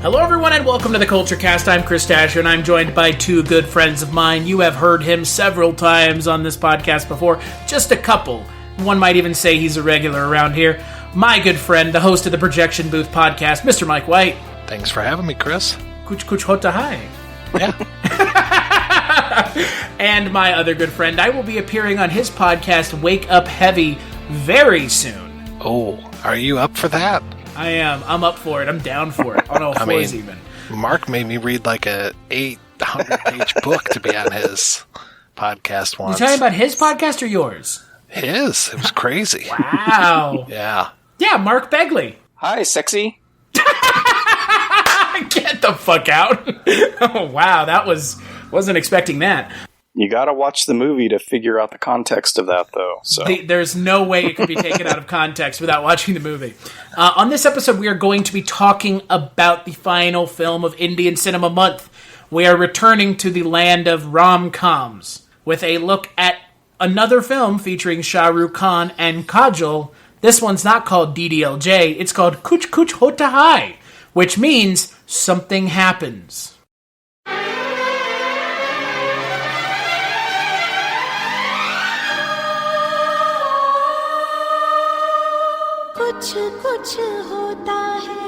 Hello everyone and welcome to the Culture Cast. I'm Chris Dasher and I'm joined by two good friends of mine. You have heard him several times on this podcast before, just a couple. One might even say he's a regular around here. My good friend, the host of the Projection Booth podcast, Mr. Mike White. Thanks for having me, Chris. Kuch Kuch Hota Hai. Yeah. And my other good friend, I will be appearing on his podcast, Wake Up Heavy, very soon. Oh, are you up for that? I am. I'm up for it. I'm down for it. On all fours even. Mark made me read like a 800-page book to be on his podcast once. You talking about his podcast or yours? His. It was crazy. Wow. Yeah. Yeah, Mark Begley. Hi, sexy. Get the fuck out. Oh, wow. Wasn't expecting that. You gotta watch the movie to figure out the context of that, though. So there's no way it could be taken out of context without watching the movie. On this episode, we are going to be talking about the final film of Indian Cinema Month. We are returning to the land of rom-coms with a look at another film featuring Shah, Rukh and Kajol. This one's not called DDLJ, it's called Kuch Kuch Hota Hai, which means something happens. कुछ कुछ होता है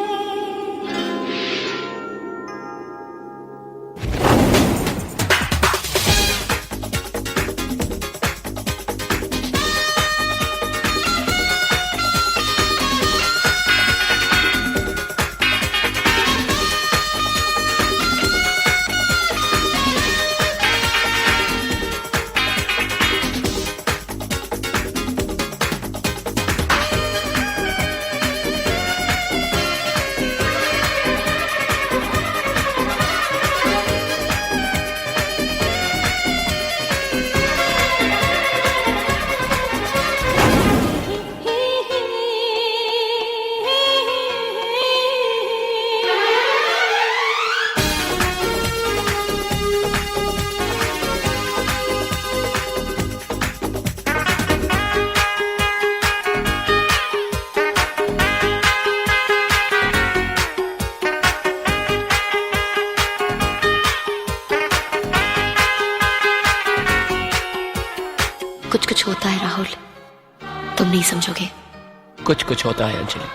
कुछ कुछ होता है राहुल तुम नहीं समझोगे कुछ कुछ होता है अंजलि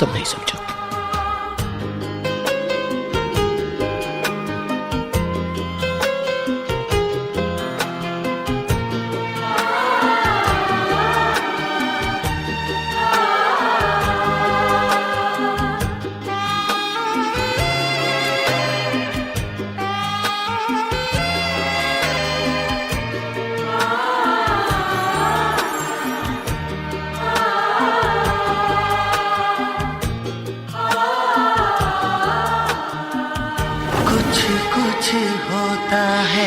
तुम नहीं समझोगे कुछ होता है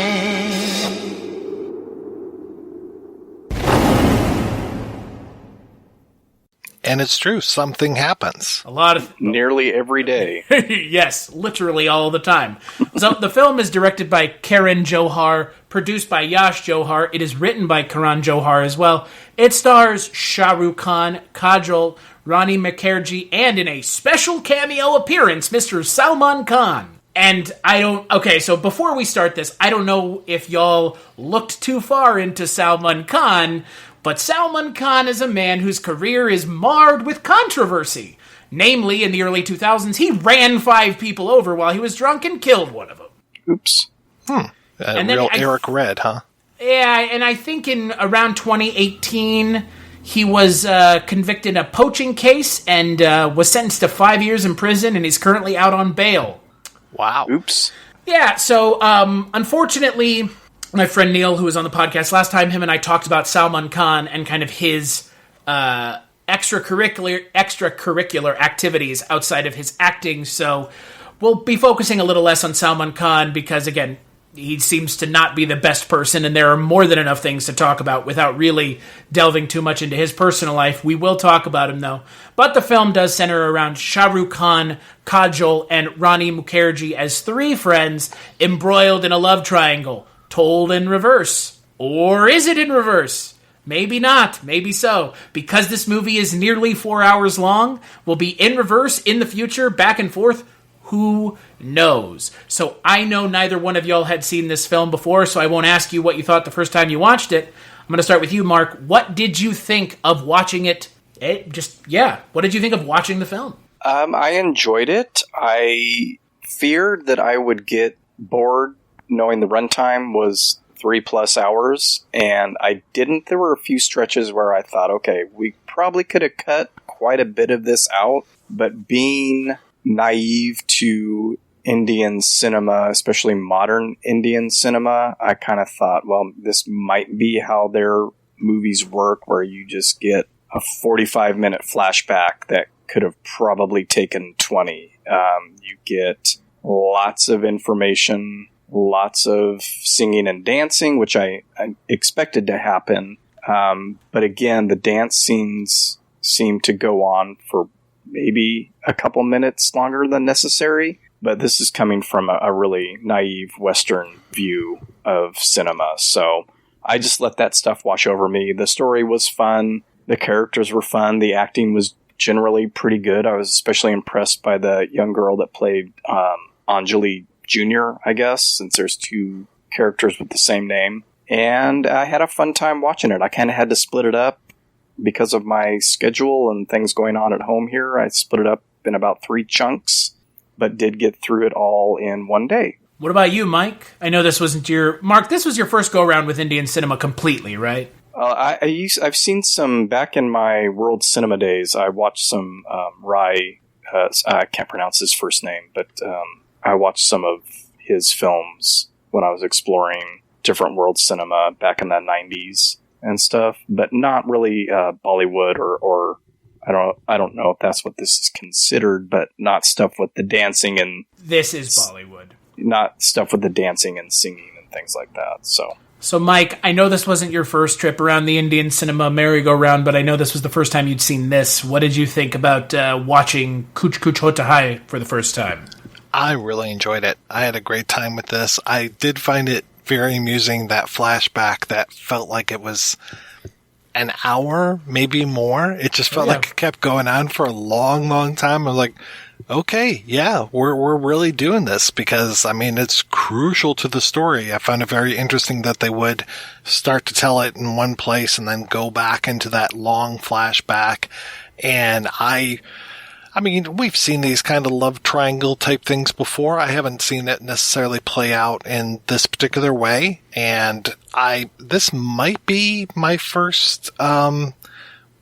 And it's true. Something happens. A lot of... nearly every day. Yes, literally all the time. So the film is directed by Karan Johar, produced by Yash Johar. It is written by Karan Johar as well. It stars Shah Rukh Khan, Kajol, Rani Mukherjee, and in a special cameo appearance, Mr. Salman Khan. And okay, so before we start this, I don't know if y'all looked too far into Salman Khan, but Salman Khan is a man whose career is marred with controversy. Namely, in the early 2000s, he ran 5 people over while he was drunk and killed one of them. Oops. Real Eric Red, huh? Yeah, and I think in around 2018, he was convicted in a poaching case and was sentenced to 5 years in prison, and he's currently out on bail. Wow. Oops. Yeah, so unfortunately, my friend Neil, who was on the podcast last time, him and I talked about Salman Khan and kind of his extracurricular activities outside of his acting. So we'll be focusing a little less on Salman Khan because, again, he seems to not be the best person, and there are more than enough things to talk about without really delving too much into his personal life. We will talk about him, though. But the film does center around Shah Rukh Khan, Kajol, and Rani Mukherjee as 3 friends embroiled in a love triangle, told in reverse. Or is it in reverse? Maybe not, maybe so. Because this movie is nearly 4 hours long, will be in reverse, in the future, back and forth. Who knows? So I know neither one of y'all had seen this film before, so I won't ask you what you thought the first time you watched it. I'm going to start with you, Mark. What did you think of watching it? What did you think of watching the film? I enjoyed it. I feared that I would get bored knowing the runtime was 3+ hours, and I didn't. There were a few stretches where I thought, okay, we probably could have cut quite a bit of this out, but being naive to Indian cinema, especially modern Indian cinema, I kind of thought, well, this might be how their movies work, where you just get a 45-minute flashback that could have probably taken 20. You get lots of information, lots of singing and dancing, which I expected to happen. But again, the dance scenes seem to go on for maybe a couple minutes longer than necessary. But this is coming from a really naive Western view of cinema. So I just let that stuff wash over me. The story was fun. The characters were fun. The acting was generally pretty good. I was especially impressed by the young girl that played Anjali Jr., I guess, since there's two characters with the same name. And I had a fun time watching it. I kind of had to split it up because of my schedule and things going on at home here. I split it up in about 3 chunks, but did get through it all in one day. What about you, Mike? I know this wasn't Mark, this was your first go-around with Indian cinema completely, right? I've seen some, back in my world cinema days, I watched some Rai, I can't pronounce his first name, but I watched some of his films when I was exploring different world cinema back in the 90s and stuff, but not really Bollywood or I don't know if that's what this is considered, but not stuff with the dancing and... This is Bollywood. Not stuff with the dancing and singing and things like that, So, Mike, I know this wasn't your first trip around the Indian cinema merry-go-round, but I know this was the first time you'd seen this. What did you think about watching Kuch Kuch Hota Hai for the first time? I really enjoyed it. I had a great time with this. I did find it very amusing, that flashback that felt like it was an hour, maybe more. It just felt like it kept going on for a long, long time. I was like, okay, yeah, we're really doing this because, I mean, it's crucial to the story. I found it very interesting that they would start to tell it in one place and then go back into that long flashback. And I mean, we've seen these kind of love triangle type things before. I haven't seen it necessarily play out in this particular way. And this might be my first,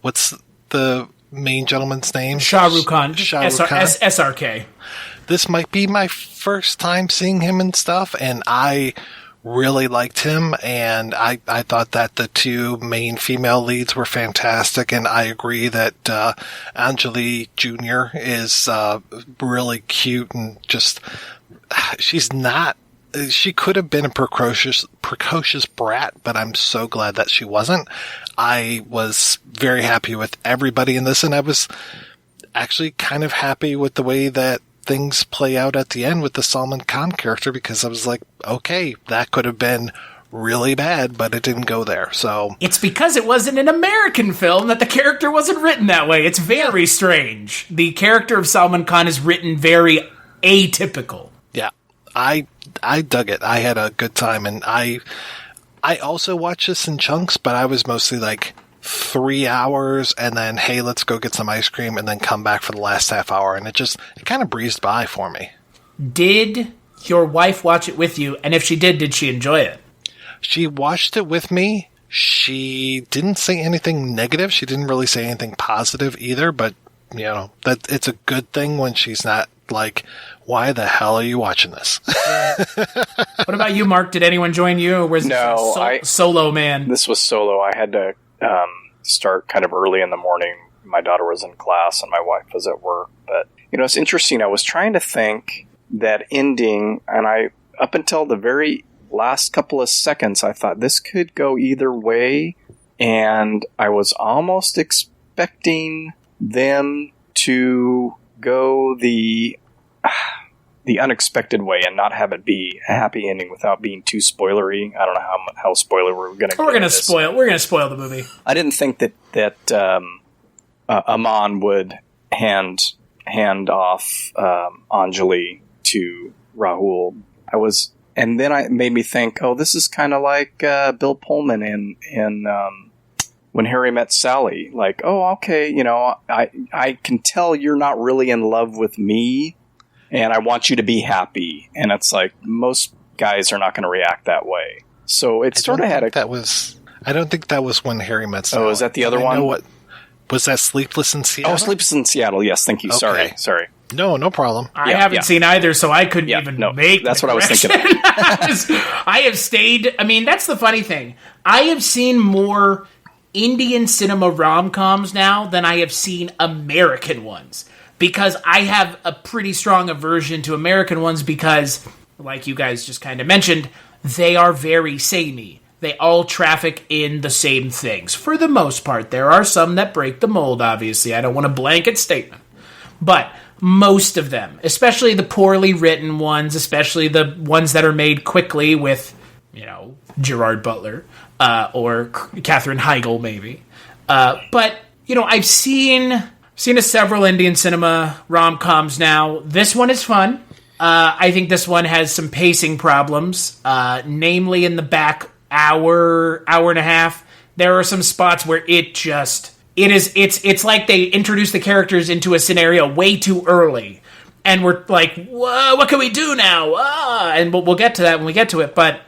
what's the main gentleman's name? Shah Rukh Khan. SRK. This might be my first time seeing him and stuff, and I really liked him, and I thought that the two main female leads were fantastic, and I agree that Anjali Jr. is really cute and just... She could have been a precocious brat, but I'm so glad that she wasn't. I was very happy with everybody in this, and I was actually kind of happy with the way that things play out at the end with the Salman Khan character, because I was like, okay, that could have been really bad, but it didn't go there. So it's because it wasn't an American film that the character wasn't written that way. It's very strange. The character of Salman Khan is written very atypical. Yeah, I dug it. I had a good time, and I also watched this in chunks, but I was mostly like 3 hours, and then, hey, let's go get some ice cream, and then come back for the last half hour, and it kind of breezed by for me. Did your wife watch it with you? And if she did she enjoy it? She watched it with me. She didn't say anything negative. She didn't really say anything positive either, but, you know, that it's a good thing when she's not like, why the hell are you watching this? What about you, Mark? Did anyone join you, or was this solo man? This was solo. I had to start kind of early in the morning. My daughter was in class and my wife was at work. But, you know, it's interesting. I was trying to think that ending, and up until the very last couple of seconds, I thought this could go either way. And I was almost expecting them to go the unexpected way and not have it be a happy ending without being too spoilery. I don't know how spoiler we're going to get. We're going to spoil the movie. I didn't think that Aman would hand hand off Anjali to Rahul, and then it made me think, oh, this is kind of like Bill Pullman in When Harry Met Sally. Like, oh, okay, I can tell you're not really in love with me, and I want you to be happy. And it's like, most guys are not going to react that way. So it sort of had a... I don't think that was When Harry Met Sally. Oh, is that the other one? Was that Sleepless in Seattle? Oh, Sleepless in Seattle, yes, thank you. Okay. Sorry. No problem. I haven't seen either, so I couldn't make that's what I was thinking. I have stayed... I mean, that's the funny thing. I have seen more Indian cinema rom-coms now than I have seen American ones. Because I have a pretty strong aversion to American ones because, like you guys just kind of mentioned, they are very samey. They all traffic in the same things. For the most part, there are some that break the mold, obviously. I don't want a blanket statement. But most of them, especially the poorly written ones, especially the ones that are made quickly with, Gerard Butler or Katherine Heigl, maybe. But, I've seen several Indian cinema rom-coms now. This one is fun. I think this one has some pacing problems, namely in the back hour and a half. There are some spots where it's like they introduced the characters into a scenario way too early, and we're like, whoa, what can we do now? And we'll get to that when we get to it. But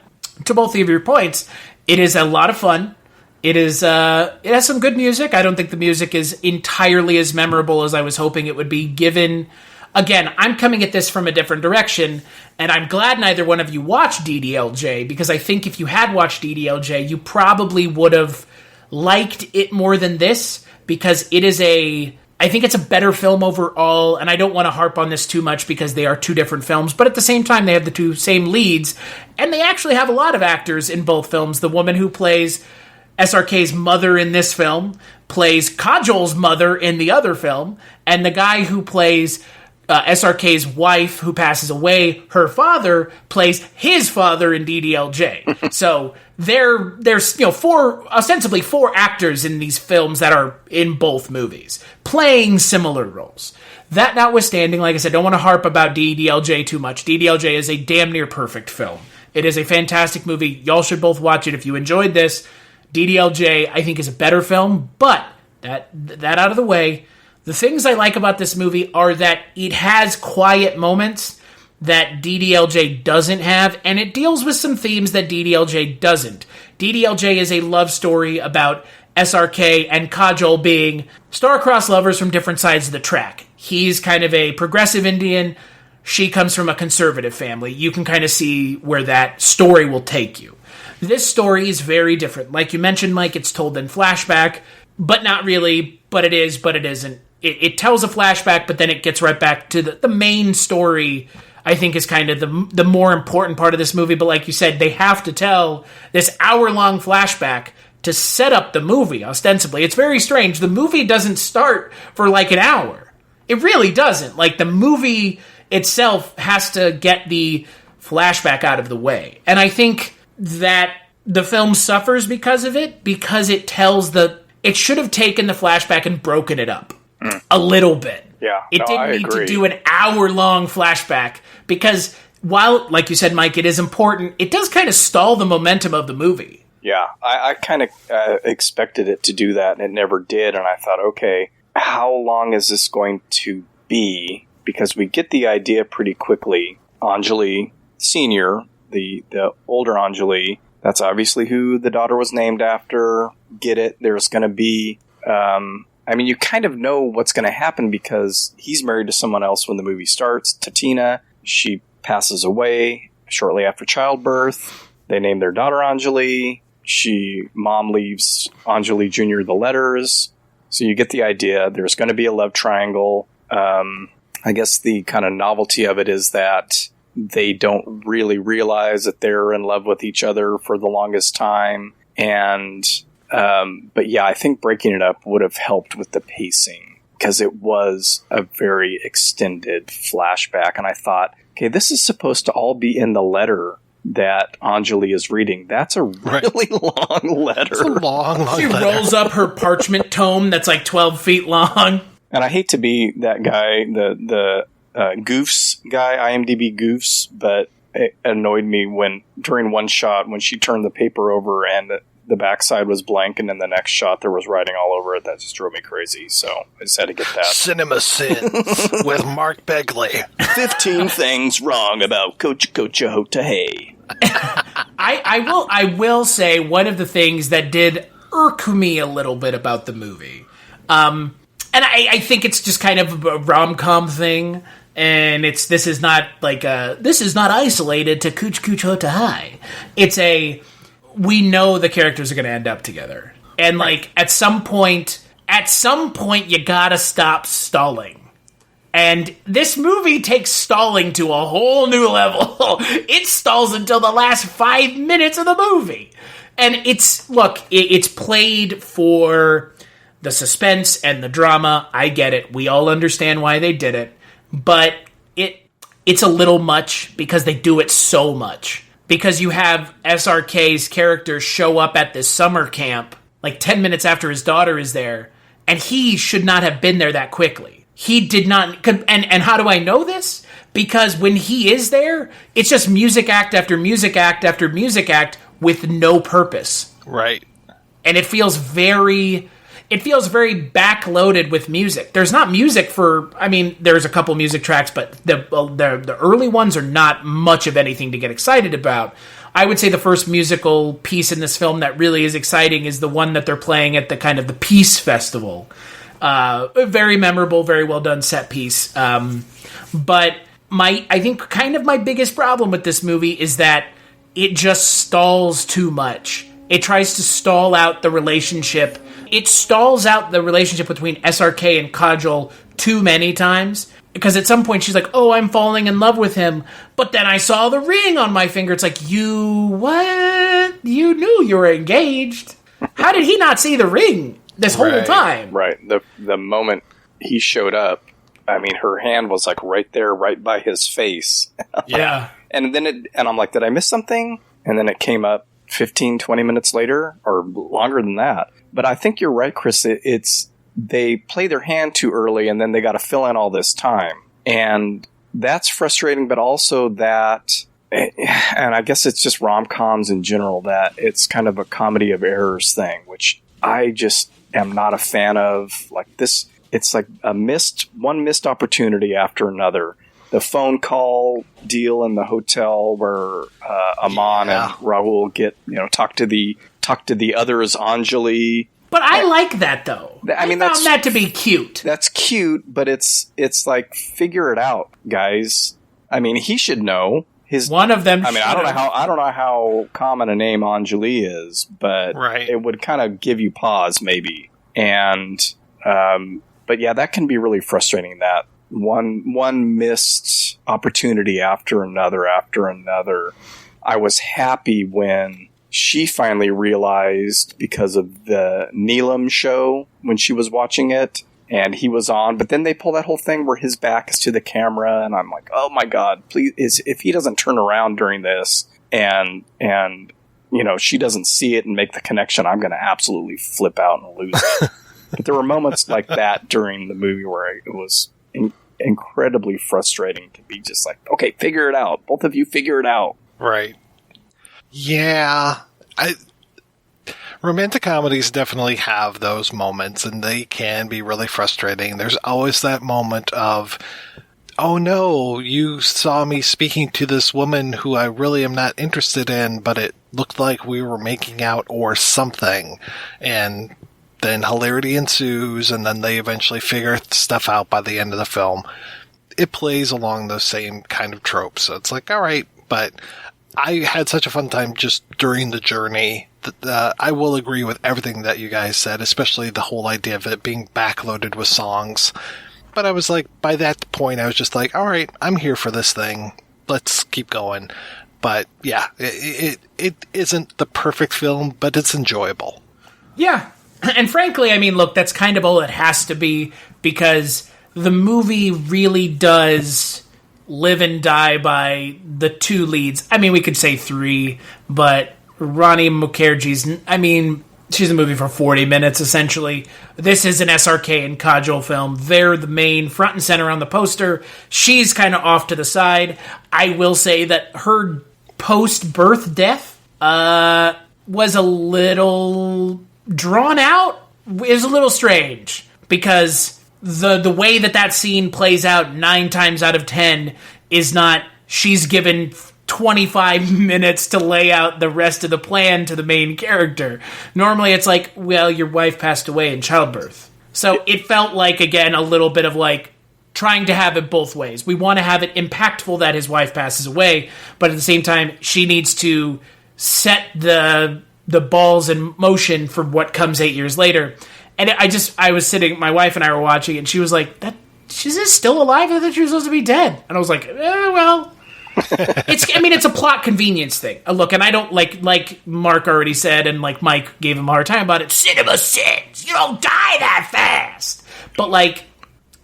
to both of your points, it is a lot of fun. It has some good music. I don't think the music is entirely as memorable as I was hoping it would be, given... Again, I'm coming at this from a different direction, and I'm glad neither one of you watched DDLJ, because I think if you had watched DDLJ, you probably would have liked it more than this, because I think it's a better film overall, and I don't want to harp on this too much because they are two different films, but at the same time, they have the two same leads, and they actually have a lot of actors in both films. The woman who plays SRK's mother in this film plays Kajol's mother in the other film, and the guy who plays... SRK's wife, who passes away, her father plays his father in DDLJ. So there's ostensibly four actors in these films that are in both movies, playing similar roles. That notwithstanding, like I said, don't want to harp about DDLJ too much. DDLJ is a damn near perfect film. It is a fantastic movie. Y'all should both watch it if you enjoyed this. DDLJ, I think, is a better film, but that out of the way... The things I like about this movie are that it has quiet moments that DDLJ doesn't have, and it deals with some themes that DDLJ doesn't. DDLJ is a love story about SRK and Kajol being star-crossed lovers from different sides of the track. He's kind of a progressive Indian. She comes from a conservative family. You can kind of see where that story will take you. This story is very different. Like you mentioned, Mike, it's told in flashback, but not really, but it is, but it isn't. It tells a flashback, but then it gets right back to the main story, I think, is kind of the more important part of this movie. But like you said, they have to tell this hour-long flashback to set up the movie, ostensibly. It's very strange. The movie doesn't start for like an hour. It really doesn't. Like, the movie itself has to get the flashback out of the way. And I think that the film suffers because of it, because it tells it should have taken the flashback and broken it up. A little bit. Yeah. It didn't need to do an hour-long flashback because while, like you said, Mike, it is important, it does kind of stall the momentum of the movie. Yeah, I kind of expected it to do that, and it never did, and I thought, okay, how long is this going to be? Because we get the idea pretty quickly. Anjali Sr., the older Anjali, that's obviously who the daughter was named after. Get it? There's going to be... you kind of know what's going to happen because he's married to someone else when the movie starts. Tatina, she passes away shortly after childbirth. They name their daughter Anjali. Mom leaves Anjali Jr. the letters. So you get the idea. There's going to be a love triangle. I guess the kind of novelty of it is that they don't really realize that they're in love with each other for the longest time. And... but yeah, I think breaking it up would have helped with the pacing because it was a very extended flashback. And I thought, okay, this is supposed to all be in the letter that Anjali is reading. That's a really long letter. It's a long She letter. rolls up her parchment tome that's like 12 feet long. And I hate to be that guy, the goofs guy, IMDb goofs, but it annoyed me when during one shot when she turned the paper over and the backside was blank, and then the next shot there was writing all over it. That just drove me crazy. So I just had to get that. Cinema Sins with Mark Begley. 15 things wrong about Kuch Kuch Hota Hai. I will say one of the things that did irk me a little bit about the movie, and I think it's just kind of a rom-com thing, and this is not isolated to Kuch Kuch Hota Hai. We know the characters are going to end up together, and like at some point you gotta stop stalling. And this movie takes stalling to a whole new level. It stalls until the last 5 minutes of the movie. And it's played for the suspense and the drama. I get it. We all understand why they did it. But it's a little much because they do it so much. Because you have SRK's character show up at this summer camp like 10 minutes after his daughter is there. And he should not have been there that quickly. He did not, and how do I know this? Because when he is there, it's just music act after music act after music act with no purpose. Right. And it feels very backloaded with music. There's not music there's a couple music tracks, but the early ones are not much of anything to get excited about. I would say the first musical piece in this film that really is exciting is the one that they're playing at the kind of the Peace Festival. Very memorable, very well done set piece. But I think kind of my biggest problem with this movie is that it just stalls too much. It tries to stall out the relationship. It stalls out the relationship between SRK and Kajol too many times. Because at some point she's like, oh, I'm falling in love with him. But then I saw the ring on my finger. It's like, what? You knew you were engaged. How did he not see the ring this whole time? Right. The moment he showed up, I mean, her hand was like right there, right by his face. Yeah. And then I'm like, did I miss something? And then it came up 15, 20 minutes later, or longer than that. But I think you're right, Chris. They play their hand too early, and then they got to fill in all this time. And that's frustrating, but also that, and I guess it's just rom-coms in general, that it's kind of a comedy of errors thing, which I just am not a fan of. Like this, it's like one missed opportunity after another. The phone call deal in the hotel where Aman and Rahul get, talk to the others, Anjali. But I like that though. I found that to be cute. That's cute, but it's like, figure it out, guys. I mean, he should know. One of them. I mean, I don't know how common a name Anjali is, but It would kind of give you pause, maybe. And but yeah, that can be really frustrating. That one missed opportunity after another. I was happy when she finally realized, because of the Neelam show when she was watching it, and he was on, but then they pull that whole thing where his back is to the camera, and I'm like, oh my god, please, if he doesn't turn around during this, and she doesn't see it and make the connection, I'm going to absolutely flip out and lose it. But there were moments like that during the movie where it was incredibly frustrating to be just like, okay, figure it out. Both of you figure it out. Right. Yeah. Romantic comedies definitely have those moments, and they can be really frustrating. There's always that moment of, oh no, you saw me speaking to this woman who I really am not interested in, but it looked like we were making out or something. And then hilarity ensues, and then they eventually figure stuff out by the end of the film. It plays along those same kind of tropes. So it's like, all right, but I had such a fun time just during the journey. I will agree with everything that you guys said, especially the whole idea of it being backloaded with songs. But I was like, by that point, I was just like, all right, I'm here for this thing. Let's keep going. But yeah, it isn't the perfect film, but it's enjoyable. Yeah. And frankly, I mean, look, that's kind of all it has to be, because the movie really does live and die by the two leads. I mean, we could say three, but Ronnie Mukherjee's, She's in the movie for 40 minutes, essentially. This is an SRK and Kajol film. They're the main front and center on the poster. She's kind of off to the side. I will say that her post-birth death was a little drawn out. Is a little strange, because the way that scene plays out 9 times out of 10 is not she's given 25 minutes to lay out the rest of the plan to the main character. Normally it's like, well, your wife passed away in childbirth. So it felt like, again, a little bit of like trying to have it both ways. We want to have it impactful that his wife passes away, but at the same time, she needs to set the balls in motion for what comes 8 years later. And I was sitting, my wife and I were watching, and she was like, she's just still alive? I thought she was supposed to be dead. And I was like, well... it's a plot convenience thing. Look, and I don't like Mark already said, and like Mike gave him a hard time about it. Cinema sins. You don't die that fast. But like,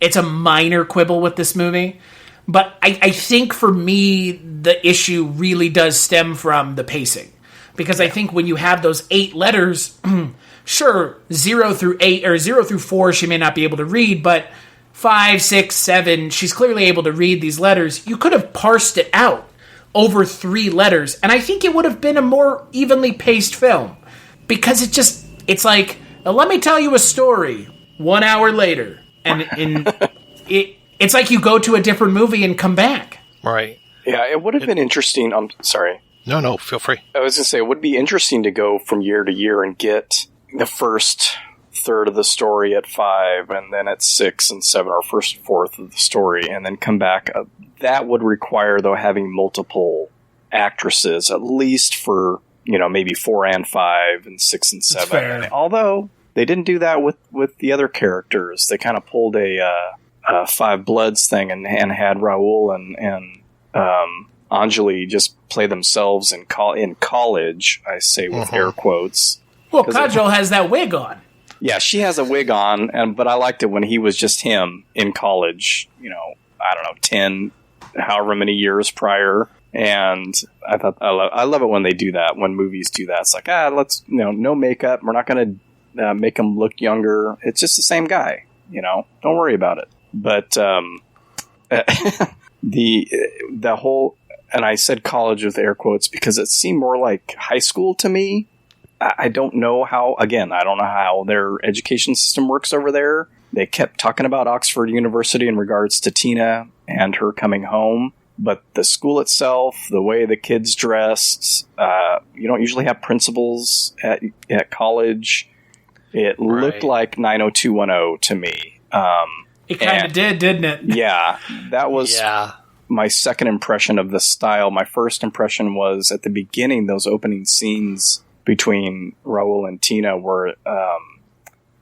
it's a minor quibble with this movie. But I think for me, the issue really does stem from the pacing, because I think when you have those 8 letters, sure, 0 through 8 or 0 through 4, she may not be able to read, but 5, 6, 7, she's clearly able to read these letters. You could have parsed it out over 3 letters, and I think it would have been a more evenly paced film. Because it's like, let me tell you a story 1 hour later, and it's like you go to a different movie and come back. Right. Yeah, it would have been interesting. I'm sorry. No, feel free. I was going to say, it would be interesting to go from year to year and get the first third of the story at 5, and then at 6 and 7, or first fourth of the story, and then come back. That would require, though, having multiple actresses, at least for, maybe 4 and 5 and 6 and 7. Although they didn't do that with the other characters. They kind of pulled a Five Bloods thing and had Raul and Anjali just play themselves in college, I say with air quotes. Well, Kajol has that wig on. Yeah, she has a wig on, but I liked it when he was just him in college, I don't know, 10, however many years prior. And I thought, I love it when they do that, when movies do that. It's like, let's, no makeup. We're not going to make him look younger. It's just the same guy, don't worry about it. But the whole, and I said college with air quotes because it seemed more like high school to me. I don't know how their education system works over there. They kept talking about Oxford University in regards to Tina and her coming home. But the school itself, the way the kids dressed, you don't usually have principals at college. It looked like 90210 to me. It kind of did, didn't it? Yeah, that was my second impression of the style. My first impression was at the beginning, those opening scenes between Raul and Tina were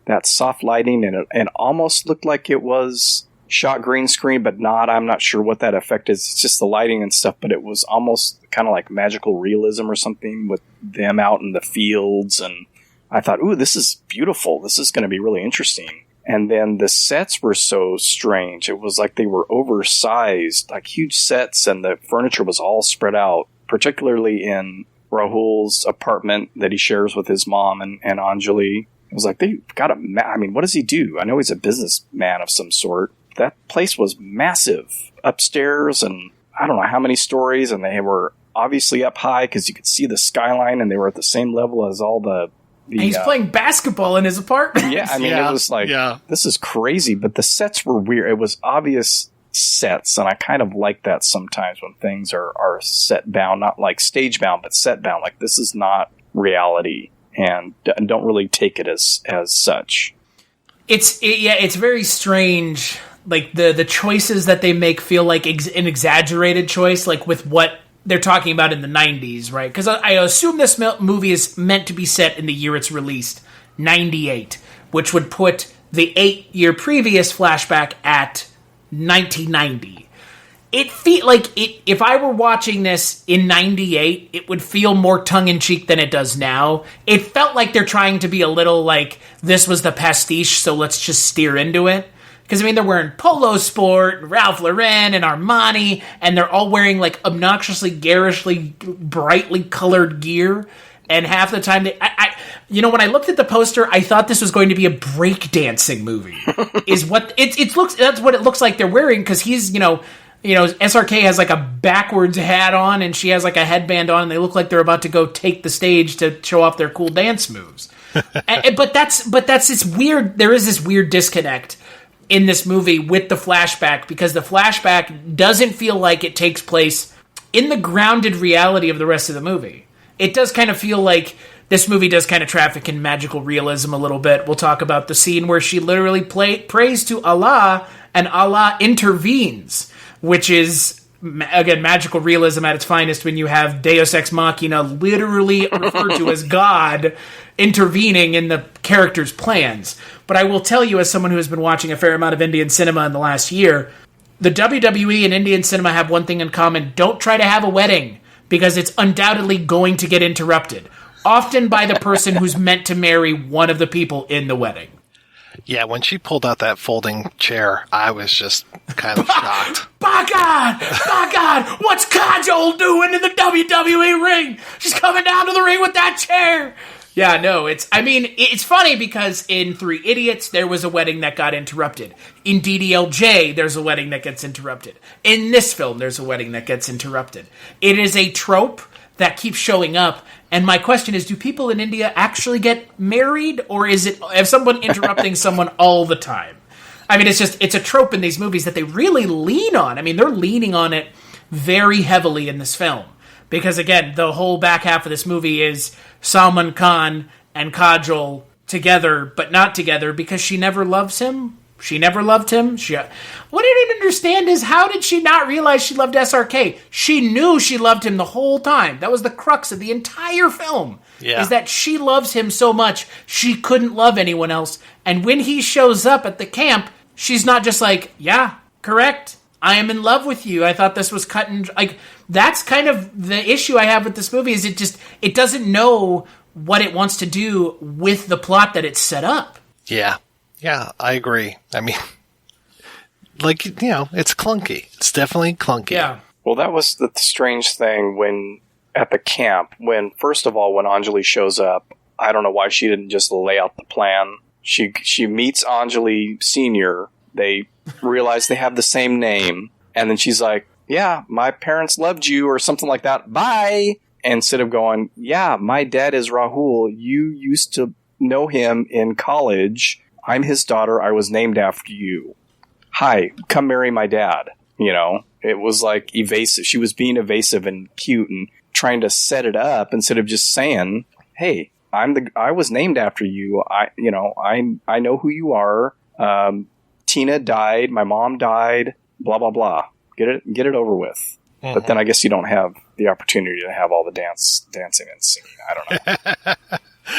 that soft lighting, and almost looked like it was shot green screen, but not. I'm not sure what that effect is. It's just the lighting and stuff, but it was almost kind of like magical realism or something with them out in the fields. And I thought, ooh, this is beautiful. This is going to be really interesting. And then the sets were so strange. It was like they were oversized, like huge sets, and the furniture was all spread out, particularly in Rahul's apartment that he shares with his mom and Anjali. It was like, they got what does he do? I know he's a businessman of some sort. That place was massive upstairs, and I don't know how many stories, and they were obviously up high because you could see the skyline, and they were at the same level as all the he's playing basketball in his apartment. Yeah, it was like, this is crazy, but the sets were weird. It was obvious sets, and I kind of like that sometimes when things are set bound, not like stage bound, but set bound. Like, this is not reality, and don't really take it as such. It's very strange. Like the choices that they make feel like an exaggerated choice, like with what they're talking about in the 90s, right? Because I assume this movie is meant to be set in the year it's released, 98, which would put the 8-year previous flashback at 1990. It feel like if I were watching this in 98, it would feel more tongue-in-cheek than it does now. It felt like they're trying to be a little like, this was the pastiche, so let's just steer into it. Because, they're wearing Polo Sport, Ralph Lauren, and Armani, and they're all wearing, like, obnoxiously, garishly, brightly colored gear. And half the time, when I looked at the poster, I thought this was going to be a breakdancing movie. That's what it looks like they're wearing, because he's, SRK has like a backwards hat on, and she has like a headband on, and they look like they're about to go take the stage to show off their cool dance moves. But that's this weird. There is this weird disconnect in this movie with the flashback, because the flashback doesn't feel like it takes place in the grounded reality of the rest of the movie. It does kind of feel like this movie does kind of traffic in magical realism a little bit. We'll talk about the scene where she literally prays to Allah, and Allah intervenes, which is, again, magical realism at its finest, when you have Deus Ex Machina literally referred to as God intervening in the character's plans. But I will tell you, as someone who has been watching a fair amount of Indian cinema in the last year, the WWE and Indian cinema have one thing in common: don't try to have a wedding, because it's undoubtedly going to get interrupted, often by the person who's meant to marry one of the people in the wedding. Yeah, when she pulled out that folding chair, I was just kind of shocked. By God, what's Kajol doing in the WWE ring? She's coming down to the ring with that chair. Yeah, no, it's funny because in Three Idiots, there was a wedding that got interrupted. In DDLJ, there's a wedding that gets interrupted. In this film, there's a wedding that gets interrupted. It is a trope that keeps showing up, and my question is, do people in India actually get married, or is it someone interrupting someone all the time? I mean, it's a trope in these movies that they really lean on. I mean, they're leaning on it very heavily in this film. Because, again, the whole back half of this movie is Salman Khan and Kajol together, but not together, because she never loves him. She never loved him. What I didn't understand is, how did she not realize she loved SRK? She knew she loved him the whole time. That was the crux of the entire film. Yeah. Is that she loves him so much, she couldn't love anyone else. And when he shows up at the camp, she's not just like, yeah, correct, I am in love with you. I thought this was cut and... that's kind of the issue I have with this movie, is it doesn't know what it wants to do with the plot that it's set up. Yeah. Yeah, I agree. I mean, it's clunky. It's definitely clunky. Yeah. Well, that was the strange thing when, at the camp, first of all, when Anjali shows up, I don't know why she didn't just lay out the plan. She meets Anjali Sr., they realize they have the same name, and then she's like, yeah, my parents loved you, or something like that. Bye! Instead of going, yeah, my dad is Rahul. You used to know him in college. I'm his daughter. I was named after you. Hi, come marry my dad. It was like evasive. She was being evasive and cute and trying to set it up instead of just saying, hey, I was named after you. I know who you are. Tina died. My mom died. Blah, blah, blah. Get it over with. Mm-hmm. But then I guess you don't have the opportunity to have all the dancing and singing. I don't know.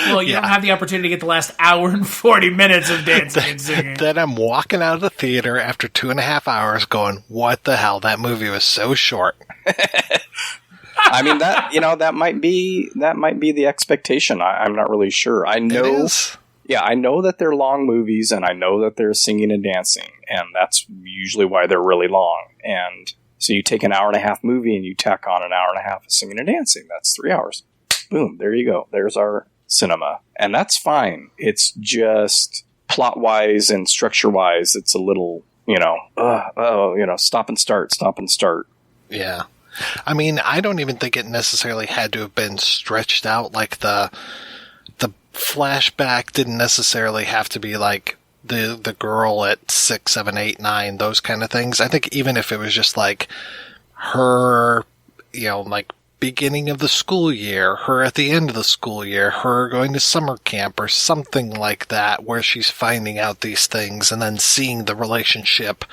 Well, you don't have the opportunity to get the last hour and 40 minutes of dancing and singing. Then I'm walking out of the theater after 2.5 hours going, what the hell? That movie was so short. I mean, that might be the expectation. I'm not really sure. I know. It is. Yeah, I know that they're long movies, and I know that they're singing and dancing, and that's usually why they're really long. And so you take an hour-and-a-half movie and you tack on an hour-and-a-half of singing and dancing. That's 3 hours. Boom, there you go. There's our cinema. And that's fine. It's just plot-wise and structure-wise, it's a little, stop and start. Yeah. I mean, I don't even think it necessarily had to have been stretched out. Like the flashback didn't necessarily have to be like the girl at 6, 7, 8, 9, those kind of things. I think even if it was just like her, like beginning of the school year, her at the end of the school year, her going to summer camp or something like that, where she's finding out these things and then seeing the relationship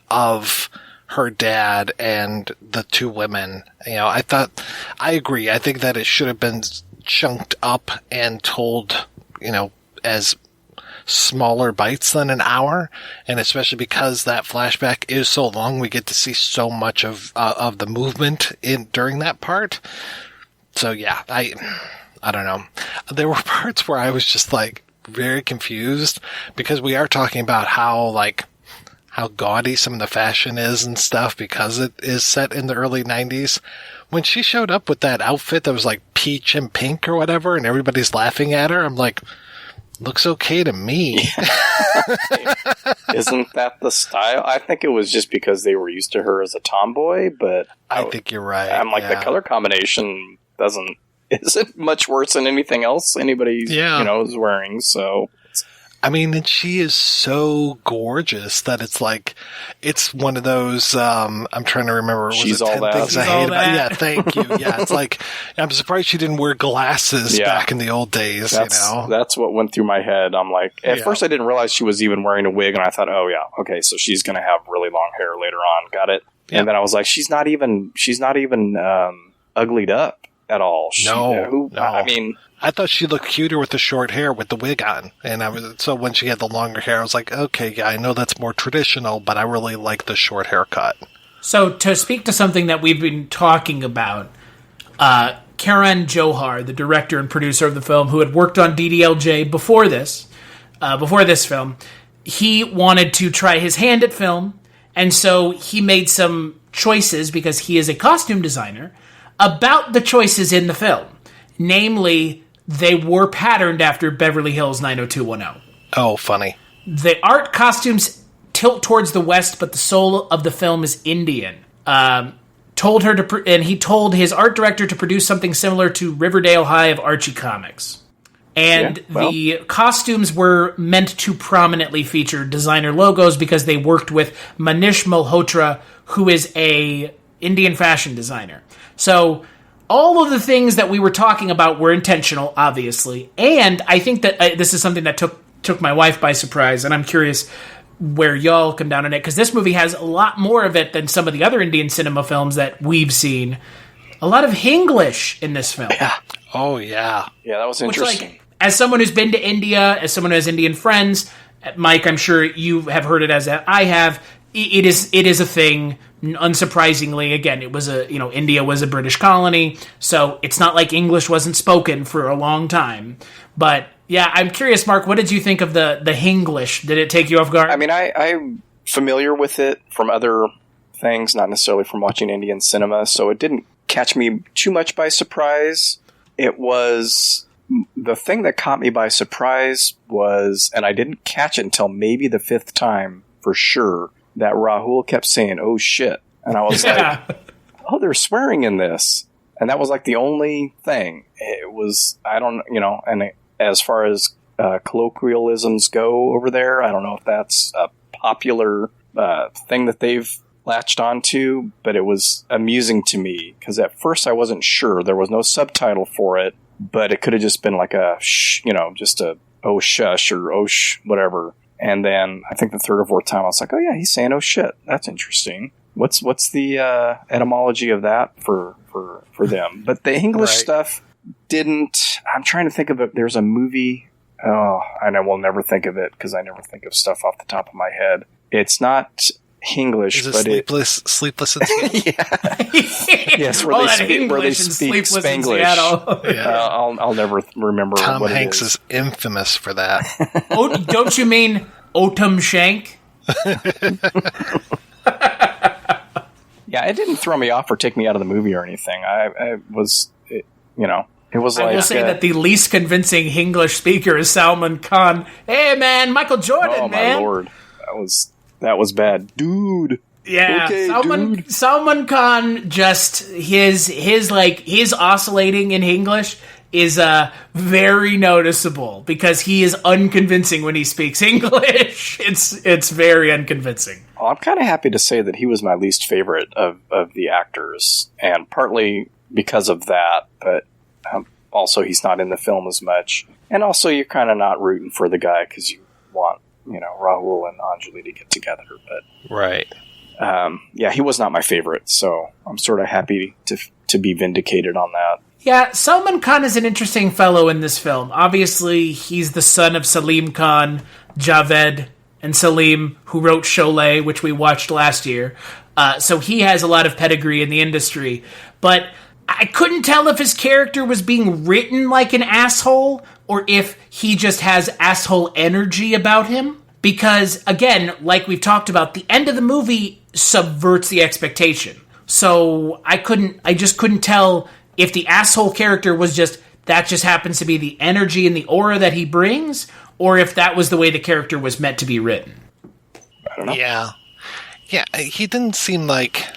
of her dad and the two women. I agree. I think that it should have been chunked up and told, as smaller bites than an hour, and especially because that flashback is so long, we get to see so much of the movement during that part. So yeah, I don't know. There were parts where I was just like very confused, because we are talking about how gaudy some of the fashion is and stuff, because it is set in the early 90s. When she showed up with that outfit that was like peach and pink or whatever, and everybody's laughing at her, I'm like, looks okay to me. Isn't that the style? I think it was just because they were used to her as a tomboy, but I think you're right. I'm like, the color combination isn't much worse than anything else anybody is wearing, so... I mean, and she is so gorgeous that it's like, it's one of those, I'm trying to remember, was She's it 10 all that. things I hate about it? Yeah, thank you. Yeah, it's like, I'm surprised she didn't wear glasses back in the old days, That's what went through my head. I'm like, at first I didn't realize she was even wearing a wig, and I thought, oh yeah, okay, so she's going to have really long hair later on. Got it? Yeah. And then I was like, she's not even uglied up at all. No. I mean... I thought she looked cuter with the short hair with the wig on. And so when she had the longer hair, I was like, okay, yeah, I know that's more traditional, but I really like the short haircut. So to speak to something that we've been talking about, Karan Johar, the director and producer of the film, who had worked on DDLJ before this film, he wanted to try his hand at film, and so he made some choices, because he is a costume designer, about the choices in the film. Namely, they were patterned after Beverly Hills 90210. Oh, funny. The art costumes tilt towards the West, but the soul of the film is Indian. And he told his art director to produce something similar to Riverdale High of Archie Comics. And the costumes were meant to prominently feature designer logos because they worked with Manish Malhotra, who is a Indian fashion designer. So... all of the things that we were talking about were intentional, obviously, and I think that this is something that took my wife by surprise, and I'm curious where y'all come down on it, because this movie has a lot more of it than some of the other Indian cinema films that we've seen. A lot of Hinglish in this film. Yeah. Oh, yeah. Yeah, that was interesting. Which, as someone who's been to India, as someone who has Indian friends, Mike, I'm sure you have heard it as I have, it is a thing. Unsurprisingly, again, it was India was a British colony, so it's not like English wasn't spoken for a long time. But yeah, I'm curious, Mark, what did you think of the Hinglish? Did it take you off guard? I mean, I'm familiar with it from other things, not necessarily from watching Indian cinema, so it didn't catch me too much by surprise. It was the thing that caught me by surprise was, and I didn't catch it until maybe the fifth time for sure, that Rahul kept saying, "Oh shit." And I was like, oh, they're swearing in this. And that was like the only thing. It was, and as far as colloquialisms go over there, I don't know if that's a popular thing that they've latched onto, but it was amusing to me because at first I wasn't sure. There was no subtitle for it, but it could have just been like a just a oh shush or oh whatever. And then I think the third or fourth time I was like, oh yeah, he's saying oh shit. That's interesting. What's the etymology of that for them? But the English stuff didn't. I'm trying to think of it. There's a movie. Oh, and I will never think of it because I never think of stuff off the top of my head. It's not English, but Sleepless in Seattle? Yeah. Yes, where they speak Spanglish. Yeah. I'll never remember Tom what Hanks it is infamous for that. Oh, don't you mean Otum Shank? Yeah, it didn't throw me off or take me out of the movie or anything. It was like... I will say that the least convincing English speaker is Salman Khan. Hey, man, Michael Jordan, man. Oh, my Lord. That was bad. Dude. Yeah, okay, Salman Khan, just his oscillating in English is very noticeable because he is unconvincing when he speaks English. It's very unconvincing. Well, I'm kind of happy to say that he was my least favorite of the actors, and partly because of that, but also he's not in the film as much. And also you're kind of not rooting for the guy because you want, Rahul and Anjali to get together. But right. He was not my favorite, so I'm sort of happy to be vindicated on that. Yeah, Salman Khan is an interesting fellow in this film. Obviously, he's the son of Salim Khan, Javed, and Salim, who wrote Sholay, which we watched last year. So he has a lot of pedigree in the industry. But I couldn't tell if his character was being written like an asshole or if he just has asshole energy about him. Because, again, like we've talked about, the end of the movie subverts the expectation. So I just couldn't tell if the asshole character was that just happens to be the energy and the aura that he brings, or if that was the way the character was meant to be written. I don't know. Yeah. He didn't seem like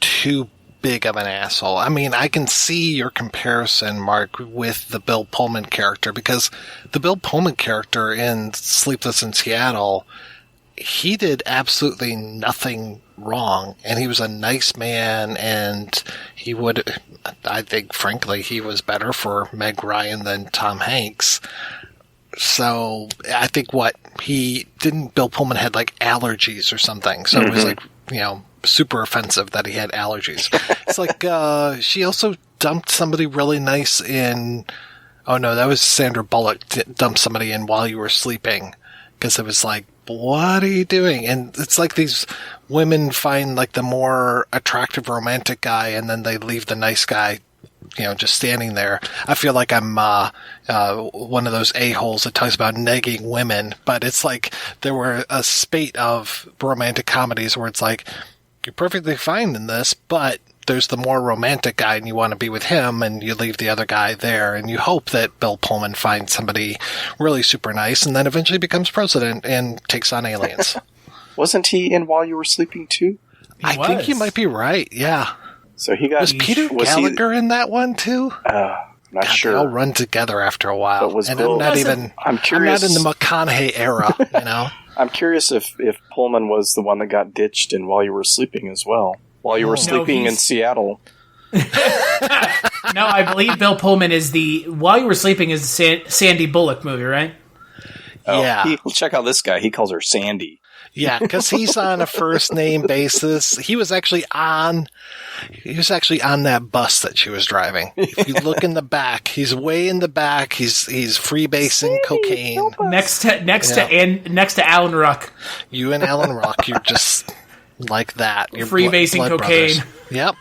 too big of an asshole. I mean, I can see your comparison, Mark, with the Bill Pullman character, because the Bill Pullman character in Sleepless in Seattle, he did absolutely nothing wrong, and he was a nice man, and I think, frankly, he was better for Meg Ryan than Tom Hanks. So I think Bill Pullman had like allergies or something. So it was like, super offensive that he had allergies. It's like, she also dumped somebody really nice in, oh no, that was Sandra Bullock dumped somebody in While You Were Sleeping. Because it was like, what are you doing? And it's like these women find like the more attractive romantic guy, and then they leave the nice guy, just standing there. I feel like I'm one of those a-holes that talks about negging women, but it's like there were a spate of romantic comedies where it's like, you're perfectly fine in this, but there's the more romantic guy and you want to be with him, and you leave the other guy there, and you hope that Bill Pullman finds somebody really super nice and then eventually becomes president and takes on aliens. Wasn't he in While You Were Sleeping too? I think you might be right, yeah. So he got... Was Peter Gallagher in that one too? Not sure. They all run together after a while. But was and Bill, I'm curious. I'm not in the McConaughey era, I'm curious if Pullman was the one that got ditched in While You Were Sleeping as well. While You Were Sleeping in Seattle. No, I believe Bill Pullman is While You Were Sleeping is the Sandy Bullock movie, right? Oh, yeah. Check out this guy. He calls her Sandy. Yeah, because he's on a first name basis. He was actually on that bus that she was driving. If you look in the back, he's way in the back. He's freebasing cocaine next to Alan Ruck. You and Alan Ruck, you're just like that. You're freebasing cocaine. Brothers. Yep.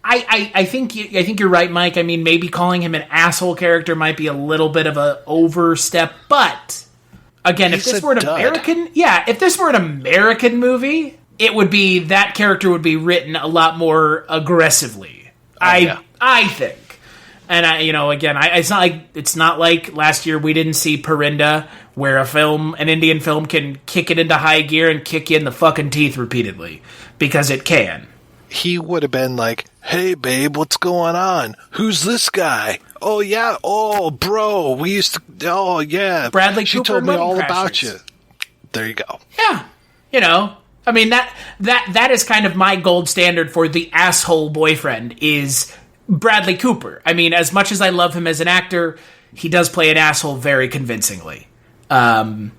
I think you're right, Mike. I mean, maybe calling him an asshole character might be a little bit of an overstep, but again, if this were an American movie, it would be that character would be written a lot more aggressively. I think. And it's not like last year we didn't see Parinda, where an Indian film can kick it into high gear and kick you in the fucking teeth repeatedly because it can. He would have been like, "Hey babe, what's going on? Who's this guy? Oh yeah, oh bro, we used to, oh yeah, Bradley she Cooper told me all Crashers. about you." There you go. Yeah, I mean that is kind of my gold standard for the asshole boyfriend is Bradley Cooper. I mean, as much as I love him as an actor, he does play an asshole very convincingly. And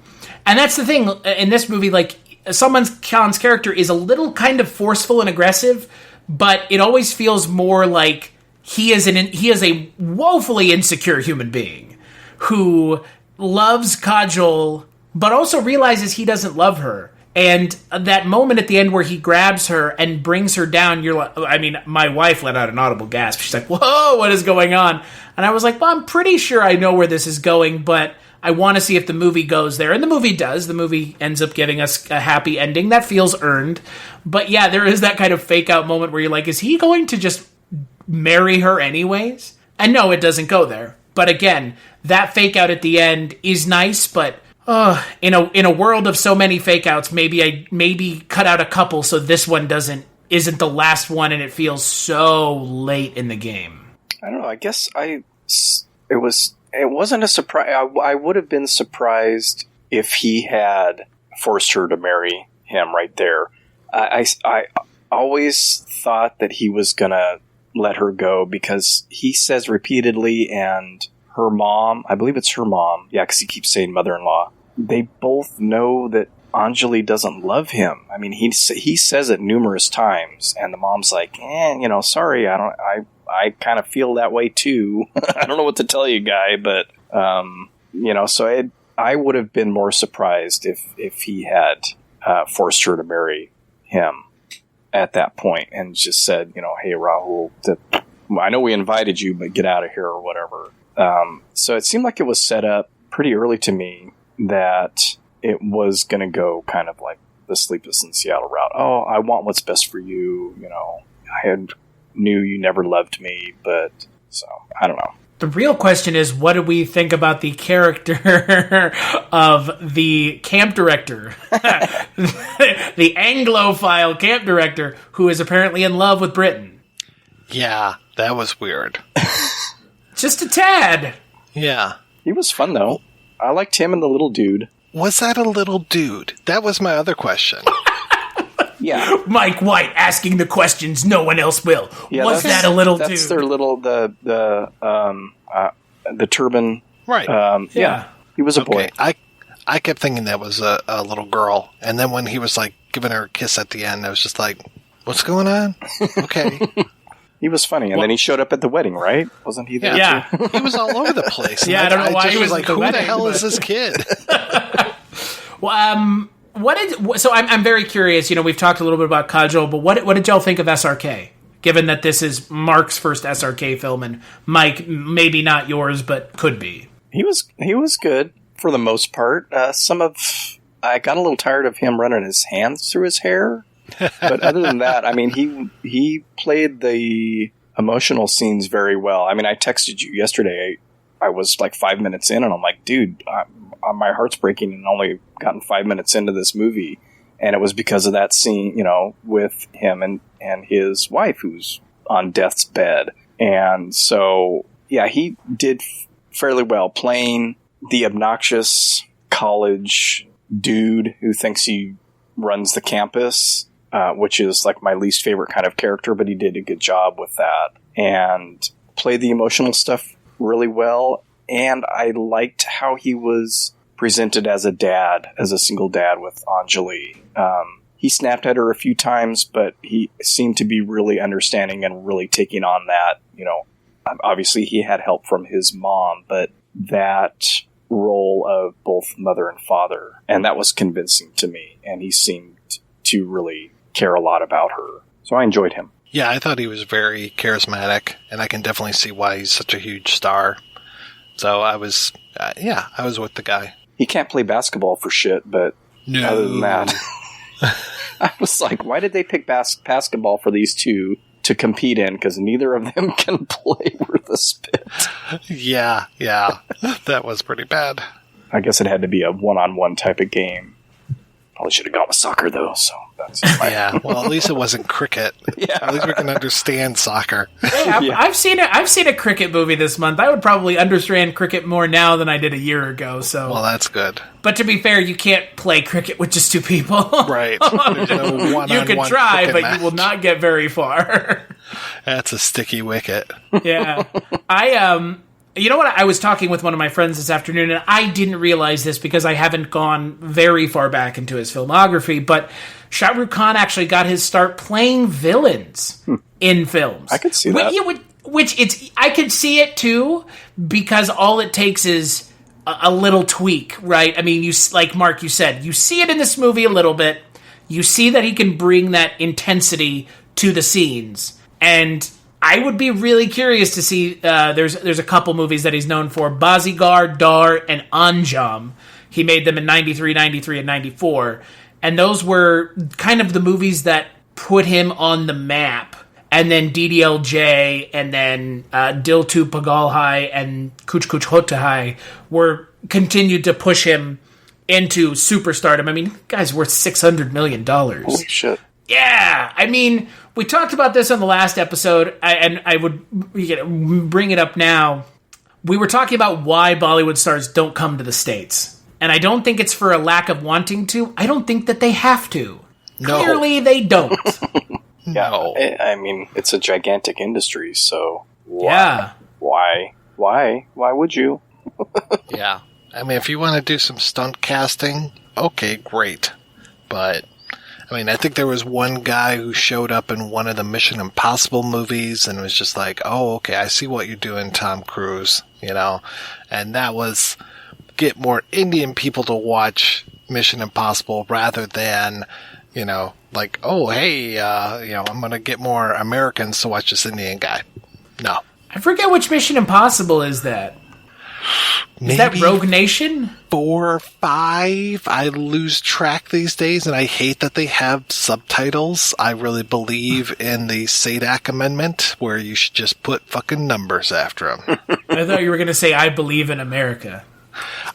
that's the thing in this movie, like, Salman Khan's character is a little kind of forceful and aggressive, but it always feels more like he is a woefully insecure human being who loves Kajol, but also realizes he doesn't love her. And that moment at the end where he grabs her and brings her down, my wife let out an audible gasp. She's like, "Whoa, what is going on?" And I was like, well, I'm pretty sure I know where this is going, but I want to see if the movie goes there. And the movie does. The movie ends up giving us a happy ending that feels earned. But yeah, there is that kind of fake out moment where you're like, is he going to just marry her anyways? And no, it doesn't go there. But again, that fake out at the end is nice, but in a world of so many fake outs, maybe cut out a couple so this one isn't the last one and it feels so late in the game. I don't know. I guess it wasn't a surprise. I would have been surprised if he had forced her to marry him right there. I always thought that he was going to let her go because he says repeatedly, and her mom, I believe it's her mom, yeah, because he keeps saying mother-in-law, they both know that Anjali doesn't love him. I mean, he says it numerous times, and the mom's like, sorry, I kind of feel that way too. I don't know what to tell you, guy, but so I would have been more surprised if he had forced her to marry him at that point and just said, hey, Rahul, I know we invited you, but get out of here or whatever. So it seemed like it was set up pretty early to me that it was going to go kind of like the Sleepless in Seattle route. Oh, I want what's best for you. You know, knew you never loved me, but so I don't know. The real question is, what do we think about the character of the camp director, the Anglophile camp director, who is apparently in love with Britain? Yeah, that was weird. Just a tad. Yeah. He was fun, though. I liked him and the little dude. Was that a little dude? That was my other question. Yeah. Mike White asking the questions no one else will. Yeah, was that a little dude? That's their little, the turban. Right. Yeah. He was a boy. I kept thinking that was a little girl. And then when he was like giving her a kiss at the end, I was just like, what's going on? Okay. He was funny, and then he showed up at the wedding, right? Wasn't he there? Yeah. Too? He was all over the place. Yeah, I don't know why he was like, at the who wedding, the hell but... is this kid? Well, I'm very curious. You know, we've talked a little bit about Kajol, but what did y'all think of SRK? Given that this is Mark's first SRK film, and Mike, maybe not yours, but could be. He was good for the most part. I got a little tired of him running his hands through his hair. But other than that, I mean, he played the emotional scenes very well. I mean, I texted you yesterday. I was like 5 minutes in, and I'm like, dude, my heart's breaking, and only gotten 5 minutes into this movie. And it was because of that scene, you know, with him and his wife, who's on death's bed. And so, yeah, he did fairly well playing the obnoxious college dude who thinks he runs the campus. Which is like my least favorite kind of character, but he did a good job with that and played the emotional stuff really well. And I liked how he was presented as a single dad with Anjali. He snapped at her a few times, but he seemed to be really understanding and really taking on that. You know, obviously he had help from his mom, but that role of both mother and father, and that was convincing to me. And he seemed to really care a lot about her. So I enjoyed him. Yeah, I thought he was very charismatic, and I can definitely see why he's such a huge star. So I was with the guy. He can't play basketball for shit, but other than that, I was like, why did they pick basketball for these two to compete in? Because neither of them can play worth a spit. Yeah, that was pretty bad. I guess it had to be a one-on-one type of game. Probably should have gone with soccer, though, so that's yeah, well, at least it wasn't cricket. Yeah. At least we can understand soccer. Hey, I've seen a cricket movie this month. I would probably understand cricket more now than I did a year ago. So, well, that's good. But to be fair, you can't play cricket with just two people. Right. There's no you can try, but you will not get very far. That's a sticky wicket. Yeah. You know what? I was talking with one of my friends this afternoon, and I didn't realize this because I haven't gone very far back into his filmography, but Shah Rukh Khan actually got his start playing villains in films. I could see that. I could see it too, because all it takes is a little tweak, right? I mean, like Mark, you said, you see it in this movie a little bit. You see that he can bring that intensity to the scenes, and I would be really curious to see, there's a couple movies that he's known for, Bazigar, Dar, and Anjam. He made them in 93, 93, and 94. And those were kind of the movies that put him on the map. And then DDLJ, and then Dil Tu Pagal Hai, and Kuch Kuch Hota Hai continued to push him into superstardom. I mean, guy's worth $600 million. Holy shit. Yeah, I mean, we talked about this on the last episode, and I would bring it up now. We were talking about why Bollywood stars don't come to the States. And I don't think it's for a lack of wanting to. I don't think that they have to. No. Clearly, they don't. No. I mean, it's a gigantic industry, so why would you? Yeah. I mean, if you want to do some stunt casting, okay, great. But I mean, I think there was one guy who showed up in one of the Mission Impossible movies and was just like, oh, okay, I see what you're doing, Tom Cruise, you know? And that was get more Indian people to watch Mission Impossible rather than, you know, like, oh, hey, I'm going to get more Americans to watch this Indian guy. No. I forget which Mission Impossible is that. Is that Rogue Nation? 4 or 5. I lose track these days, and I hate that they have subtitles. I really believe in the SADAC amendment, where you should just put fucking numbers after them. I thought you were going to say, I believe in America.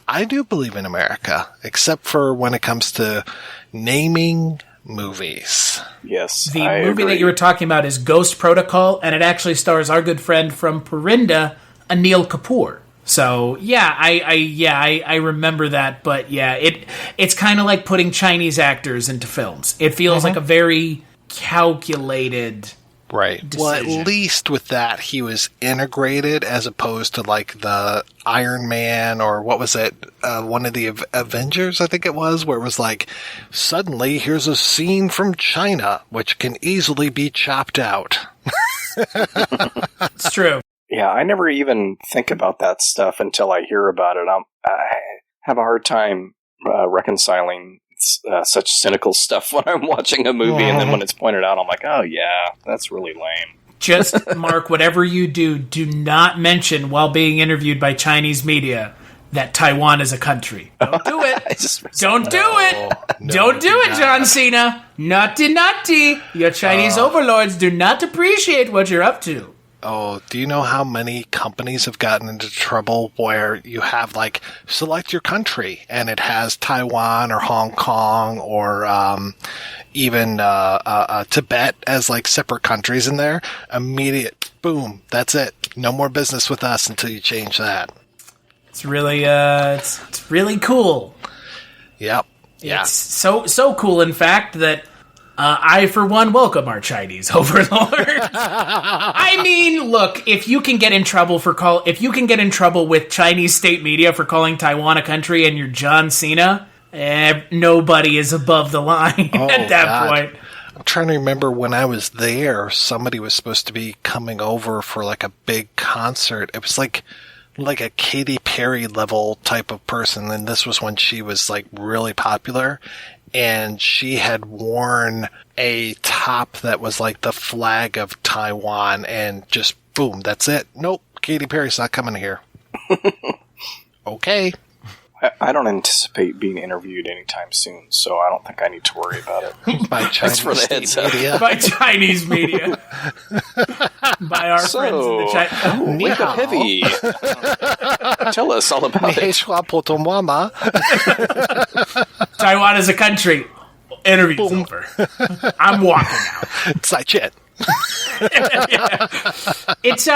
I do believe in America, except for when it comes to naming movies. Yes, the movie that you were talking about is Ghost Protocol, and it actually stars our good friend from Purinda, Anil Kapoor. So I remember that, but it's kind of like putting Chinese actors into films. It feels like a very calculated right decision. Well, at least with that he was integrated, as opposed to like the Iron Man, or what was it, one of the Avengers, I think it was, where it was like, suddenly here's a scene from China which can easily be chopped out. It's true. Yeah, I never even think about that stuff until I hear about it. I have a hard time reconciling such cynical stuff when I'm watching a movie, and then when it's pointed out, I'm like, oh yeah, that's really lame. Just, Mark, whatever you do not mention while being interviewed by Chinese media that Taiwan is a country. Don't do it. Don't do it. Don't do it, John Cena. Naughty. Your Chinese overlords do not appreciate what you're up to. Oh, do you know how many companies have gotten into trouble where you have, like, select your country, and it has Taiwan or Hong Kong or even Tibet as, like, separate countries in there? Immediate, boom, that's it. No more business with us until you change that. It's really, it's really cool. Yep. Yeah. It's so cool, in fact, that I, for one, welcome our Chinese overlord. I mean, look, if you can get in trouble with Chinese state media for calling Taiwan a country, and you're John Cena, nobody is above the line at that point. I'm trying to remember when I was there, somebody was supposed to be coming over for like a big concert. It was like a Katy Perry level type of person, and this was when she was like really popular. And she had worn a top that was like the flag of Taiwan, and just boom, that's it. Nope, Katy Perry's not coming here. Okay. I don't anticipate being interviewed anytime soon, so I don't think I need to worry about it. By Chinese for the heads media. By Chinese media. By our friends in the China. Wake up heavy. Tell us all about it. Taiwan is a country. Interview's over. I'm walking out. 再见. It's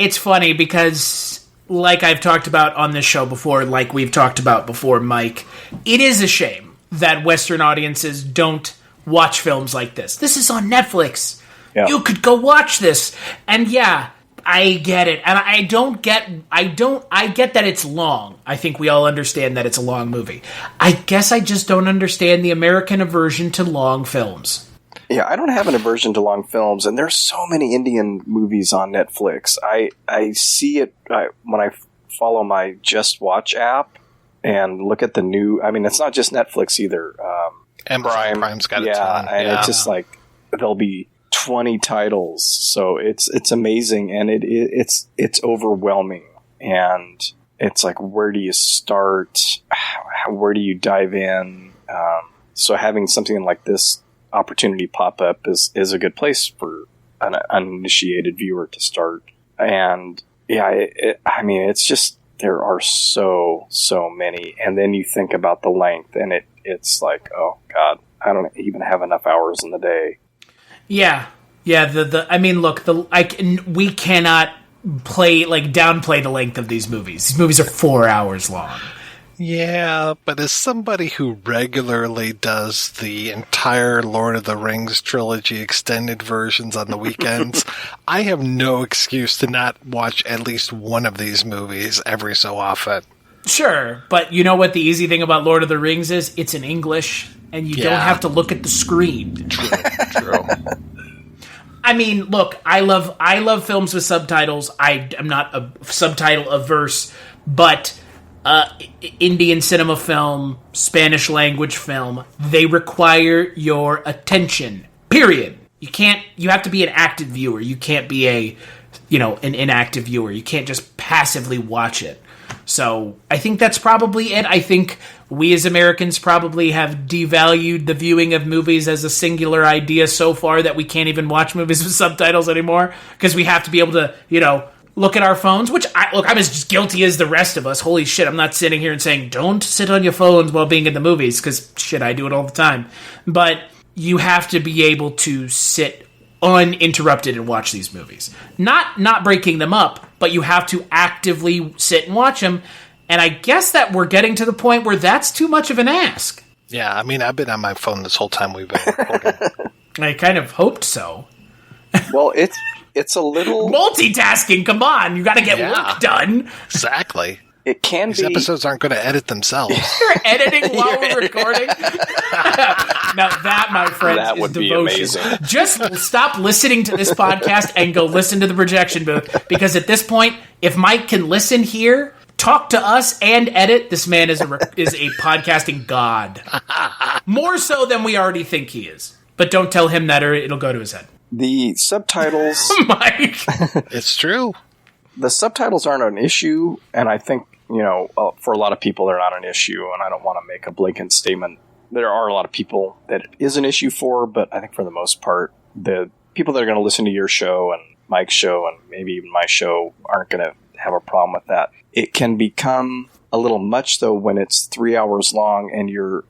it's funny because, like I've talked about on this show before, like we've talked about before, Mike, it is a shame that Western audiences don't watch films like this. This is on Netflix. Yeah. You could go watch this. And yeah, I get it. And I get that it's long. I think we all understand that it's a long movie. I guess I just don't understand the American aversion to long films. Yeah, I don't have an aversion to long films, and there's so many Indian movies on Netflix. I see it when I follow my Just Watch app and look at the new. I mean, it's not just Netflix either. Prime's got a ton. And it's just like there'll be 20 titles, so it's amazing, and it's overwhelming, and it's like, where do you start? Where do you dive in? So having something like this opportunity pop up is a good place for an uninitiated viewer to start. And yeah, it's just, there are so many, and then you think about the length, and it's like, oh god, I don't even have enough hours in the day. Yeah. We cannot downplay the length of these movies. These movies are 4 hours long. Yeah, but as somebody who regularly does the entire Lord of the Rings trilogy extended versions on the weekends, I have no excuse to not watch at least one of these movies every so often. Sure, but you know what the easy thing about Lord of the Rings is? It's in English, and you don't have to look at the screen. True. I mean, look, I love films with subtitles. I am not a subtitle averse, but Indian cinema film, Spanish language film, they require your attention. Period. You have to be an active viewer. You can't be an inactive viewer. You can't just passively watch it. So I think that's probably it. I think we as Americans probably have devalued the viewing of movies as a singular idea so far that we can't even watch movies with subtitles anymore because we have to be able to, look at our phones, which I'm as guilty as the rest of us. Holy shit, I'm not sitting here and saying, don't sit on your phones while being in the movies, because shit, I do it all the time. But you have to be able to sit uninterrupted and watch these movies. Not breaking them up, but you have to actively sit and watch them. And I guess that we're getting to the point where that's too much of an ask. Yeah, I mean, I've been on my phone this whole time we've been recording. I kind of hoped so. Well, it's a little... multitasking, come on! You gotta get work done! Exactly. It can These episodes aren't going to edit themselves. You're editing while we're recording? Now that, my friends, that would is be devotion. amazing. Just stop listening to this podcast and go listen to the projection booth, because at this point, if Mike can listen here, talk to us, and edit, this man is a podcasting god. More so than we already think he is. But don't tell him that or it'll go to his head. The subtitles... Mike! It's true. The subtitles aren't an issue, and I think, for a lot of people, they're not an issue, and I don't want to make a blanket statement. There are a lot of people that it is an issue for, but I think for the most part, the people that are going to listen to your show and Mike's show and maybe even my show aren't going to have a problem with that. It can become a little much, though, when it's 3 hours long and you're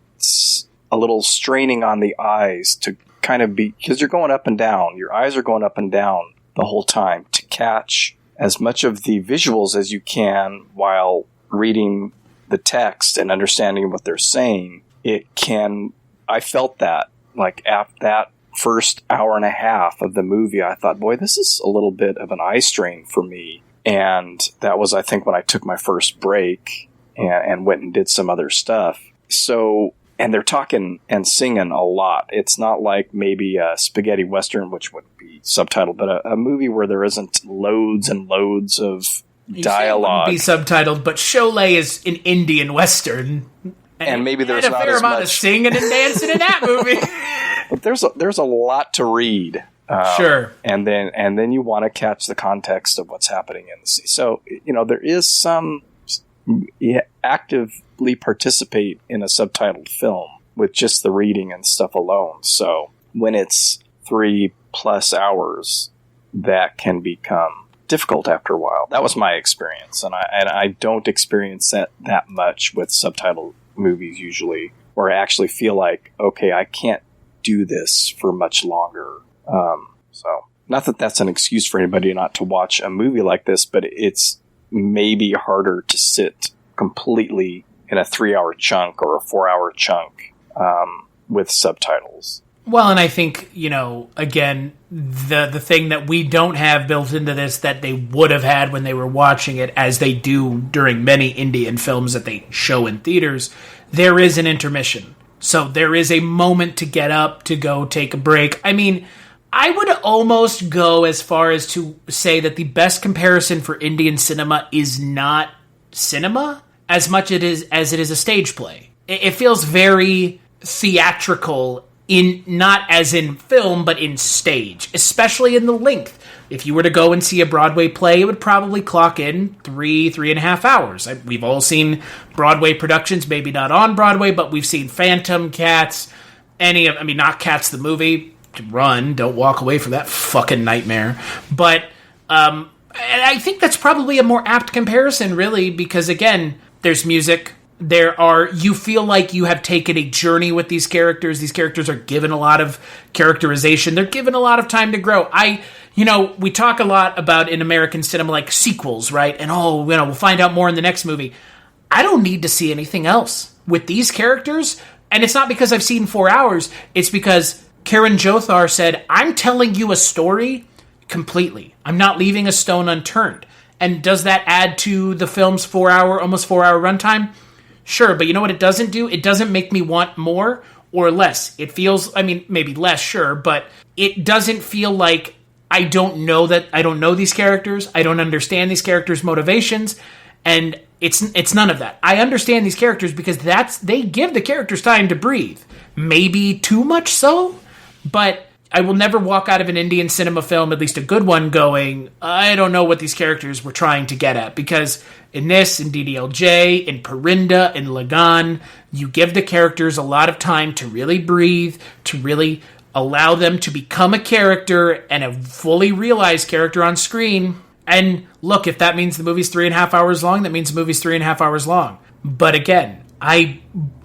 a little straining on the eyes to kind of be, because you're going up and down. Your eyes are going up and down the whole time to catch as much of the visuals as you can while reading the text and understanding what they're saying. I felt that, like, after that first hour and a half of the movie, I thought, boy, this is a little bit of an eye strain for me. And that was, I think, when I took my first break and went and did some other stuff. So, and they're talking and singing a lot. It's not like maybe a spaghetti western, which would be subtitled, but a movie where there isn't loads and loads of dialogue. Be subtitled, but Sholay is an Indian western, and maybe there's not a fair as amount much of singing and dancing in that movie. But there's a lot to read. Sure, and then you want to catch the context of what's happening in the scene. So there is some actively participate in a subtitled film with just the reading and stuff alone. So when it's 3+ hours, that can become difficult after a while. That was my experience, and I don't experience that much with subtitled movies usually, where I actually feel like, okay, I can't do this for much longer. So not that that's an excuse for anybody not to watch a movie like this, but it's maybe harder to sit completely in a 3-hour chunk or a 4-hour chunk with subtitles. Well, and I think, again, the thing that we don't have built into this that they would have had when they were watching it, as they do during many Indian films that they show in theaters, there is an intermission. So there is a moment to get up, to go take a break. I mean, I would almost go as far as to say that the best comparison for Indian cinema is not cinema as much as it is a stage play. It feels very theatrical, not as in film, but in stage, especially in the length. If you were to go and see a Broadway play, it would probably clock in 3.5 hours. We've all seen Broadway productions, maybe not on Broadway, but we've seen Phantom, Cats, not Cats the movie. Run, don't walk away from that fucking nightmare. But I think that's probably a more apt comparison, really, because again, there's music. You feel like you have taken a journey with these characters. These characters are given a lot of characterization. They're given a lot of time to grow. We talk a lot about in American cinema, like sequels, right? And we'll find out more in the next movie. I don't need to see anything else with these characters. And it's not because I've seen 4 hours. It's because Karan Johar said, I'm telling you a story completely. I'm not leaving a stone unturned. And does that add to the film's almost 4 hour runtime? Sure, but you know what it doesn't do? It doesn't make me want more or less. It feels, maybe less, sure, but it doesn't feel like I don't know these characters. I don't understand these characters' motivations, and it's none of that. I understand these characters because they give the characters time to breathe. Maybe too much so, but I will never walk out of an Indian cinema film, at least a good one, going, I don't know what these characters were trying to get at. Because in this, in DDLJ, in Parinda, in Lagan, you give the characters a lot of time to really breathe, to really allow them to become a character and a fully realized character on screen. And look, if that means the movie's 3.5 hours long, that means the movie's 3.5 hours long. But again, I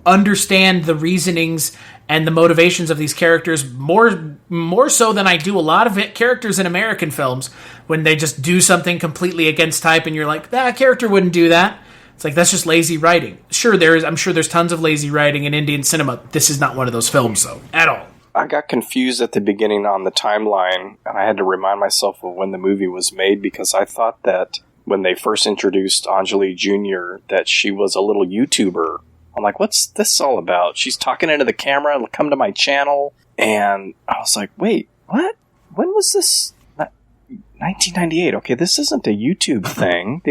understand the reasonings and the motivations of these characters more so than I do a lot of characters in American films when they just do something completely against type and you're like, that character wouldn't do that. It's like, that's just lazy writing. Sure, I'm sure there's tons of lazy writing in Indian cinema. This is not one of those films, though, at all. I got confused at the beginning on the timeline, and I had to remind myself of when the movie was made because I thought that when they first introduced Anjali Jr., that she was a little YouTuber. I'm like, what's this all about? She's talking into the camera, come to my channel. And I was like, wait, what? When was this? 1998. Okay, this isn't a YouTube thing.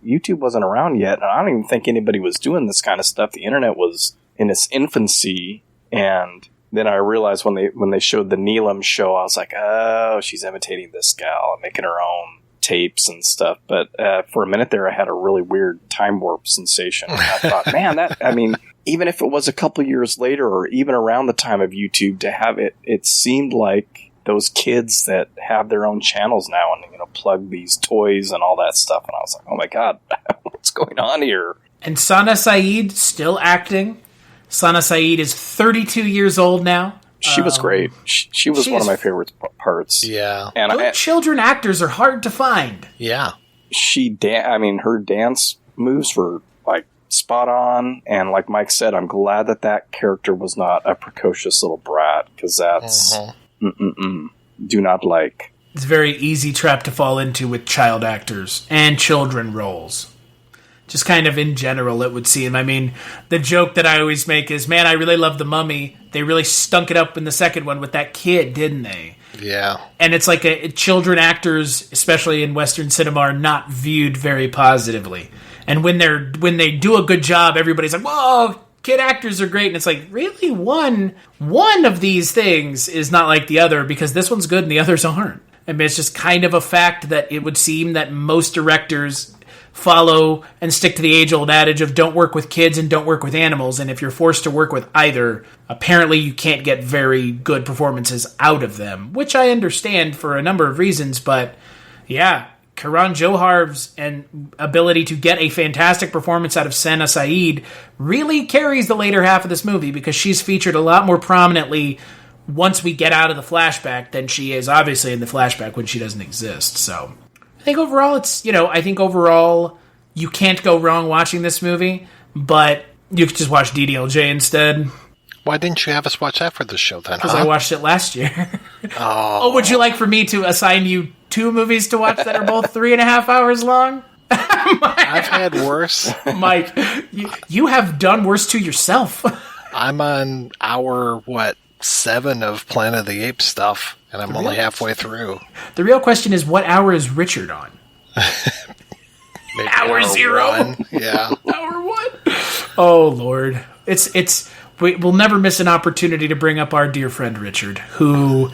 YouTube wasn't around yet. And I don't even think anybody was doing this kind of stuff. The internet was in its infancy. And then I realized when they showed the Neelam show, I was like, oh, she's imitating this gal and making her own tapes and stuff. But for a minute there, I had a really weird time warp sensation. And I thought, man, even if it was a couple years later or even around the time of YouTube, to have it seemed like those kids that have their own channels now and plug these toys and all that stuff. And I was like, oh my God, what's going on here? And Sana Saeed still acting. Sana Saeed is 32 years old now. She was great. She was one of my favorite parts. Yeah. And good children actors are hard to find. Yeah. Her dance moves were like spot on. And like Mike said, I'm glad that character was not a precocious little brat, because that's do not like. It's a very easy trap to fall into with child actors and children roles. Just kind of in general, it would seem. I mean, the joke that I always make is, man, I really love The Mummy. They really stunk it up in the second one with that kid, didn't they? Yeah. And it's like children actors, especially in Western cinema, are not viewed very positively. And when they do a good job, everybody's like, whoa, kid actors are great. And it's like, really? One of these things is not like the other, because this one's good and the others aren't. I mean, it's just kind of a fact that it would seem that most directors follow and stick to the age-old adage of don't work with kids and don't work with animals, and if you're forced to work with either, apparently you can't get very good performances out of them, which I understand for a number of reasons, but yeah, Karan Johar's ability to get a fantastic performance out of Sana Saeed really carries the later half of this movie, because she's featured a lot more prominently once we get out of the flashback than she is obviously in the flashback when she doesn't exist, so I think overall, you can't go wrong watching this movie, but you could just watch DDLJ instead. Why didn't you have us watch that for the show then? Because I watched it last year. Oh, would you like for me to assign you 2 movies to watch that are both 3.5 hours long? I've had worse. Mike, you have done worse to yourself. I'm on hour, 7 of Planet of the Apes stuff, and I'm only halfway through. The real question is, what hour is Richard on? Hour 0? 1. Yeah. Hour 1? Oh, Lord. We'll never miss an opportunity to bring up our dear friend Richard, who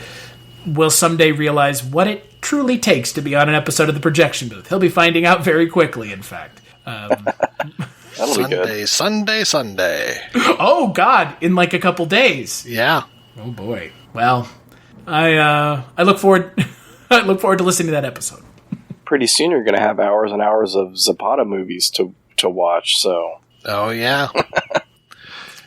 will someday realize what it truly takes to be on an episode of The Projection Booth. He'll be finding out very quickly, in fact. That'll be good. Sunday. Oh, God, in like a couple days. Yeah. Oh, boy. Well, I look forward to listening to that episode. Pretty soon you're going to have hours and hours of Zapata movies to watch, so. Oh, yeah.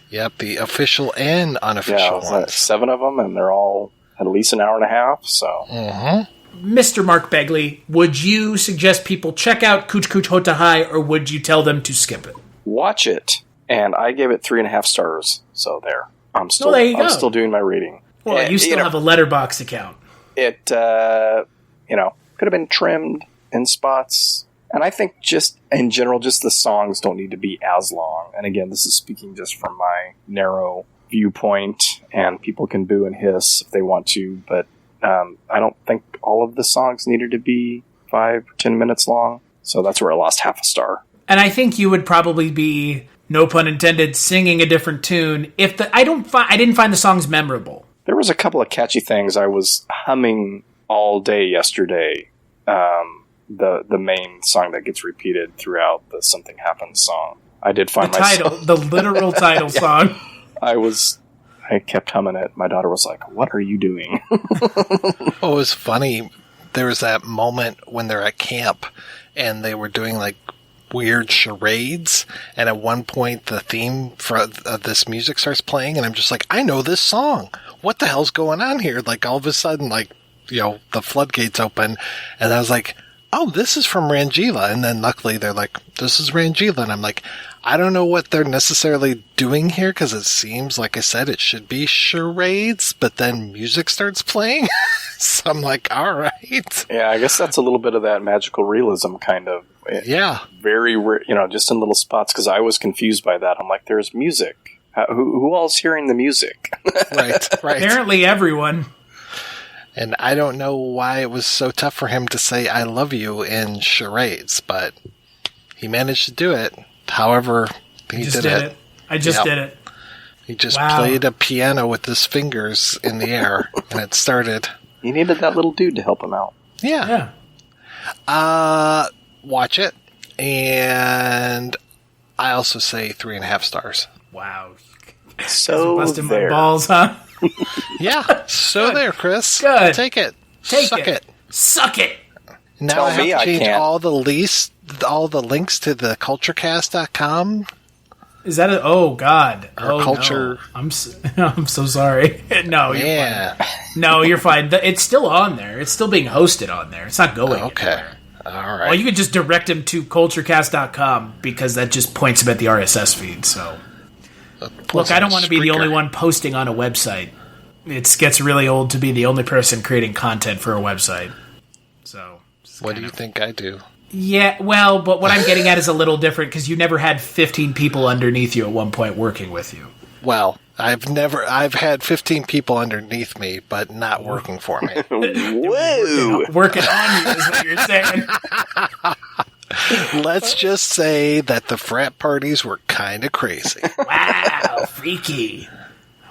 Yep, the official and unofficial ones. 7 of them, and they're all at least an hour and a half, so. Mm-hmm. Mr. Mark Begley, would you suggest people check out Kuch Kuch Hota Hai, or would you tell them to skip it? Watch it, and I gave it 3.5 stars, so there. I'm still doing my rating. Well, you still have a Letterboxd account. It, could have been trimmed in spots. And I think just, in general, just the songs don't need to be as long. And again, this is speaking just from my narrow viewpoint, and people can boo and hiss if they want to, but I don't think all of the songs needed to be 5 or 10 minutes long. So that's where I lost half a star. And I think you would probably be, no pun intended, singing a different tune if I didn't find the songs memorable. There was a couple of catchy things. I was humming all day yesterday. The main song that gets repeated throughout the Something Happens song. I did find the literal title song. I kept humming it. My daughter was like, "What are you doing?" It was funny. There was that moment when they're at camp and they were doing like weird charades, and at one point the theme for this music starts playing, and I'm just like, I know this song. What the hell's going on here? Like all of a sudden, like, you know, the floodgates open, and I was like, oh, this is from Rangeela. And then luckily they're like, this is Rangeela. And I'm like, I don't know what they're necessarily doing here, because it seems, like I said, it should be charades, but then music starts playing. So I'm like, all right. Yeah, I guess that's a little bit of that magical realism kind of. Yeah. Very, just in little spots, because I was confused by that. I'm like, there's music. Who all's hearing the music? Right. Apparently everyone. And I don't know why it was so tough for him to say I love you in charades, but he managed to do it. However, he did it. I just did it. He just played a piano with his fingers in the air, and it started. He needed that little dude to help him out. Yeah. Watch it. And I also say 3.5 stars. Wow. So busting there. my balls, huh? Yeah. So there, Chris. Good. Take it. Suck it. Now Tell I have me to I change can't. all the links to the culturecast.com. Is that a... Oh, God. Or culture... No. I'm so sorry. No, you're fine. No, you're fine. It's still on there. It's still being hosted on there. It's not going anywhere. All right. Well, you could just direct him to culturecast.com, because that just points him at the RSS feed, so... Look, I don't want to be the only one posting on a website. It gets really old to be the only person creating content for a website. So, what do you think I do? Yeah, well, but what I'm getting at is a little different, because you never had 15 people underneath you at one point working with you. Well, I've had 15 people underneath me, but not working for me. Whoa! Working on you is what you're saying. Let's just say that the frat parties were kind of crazy. Wow, freaky.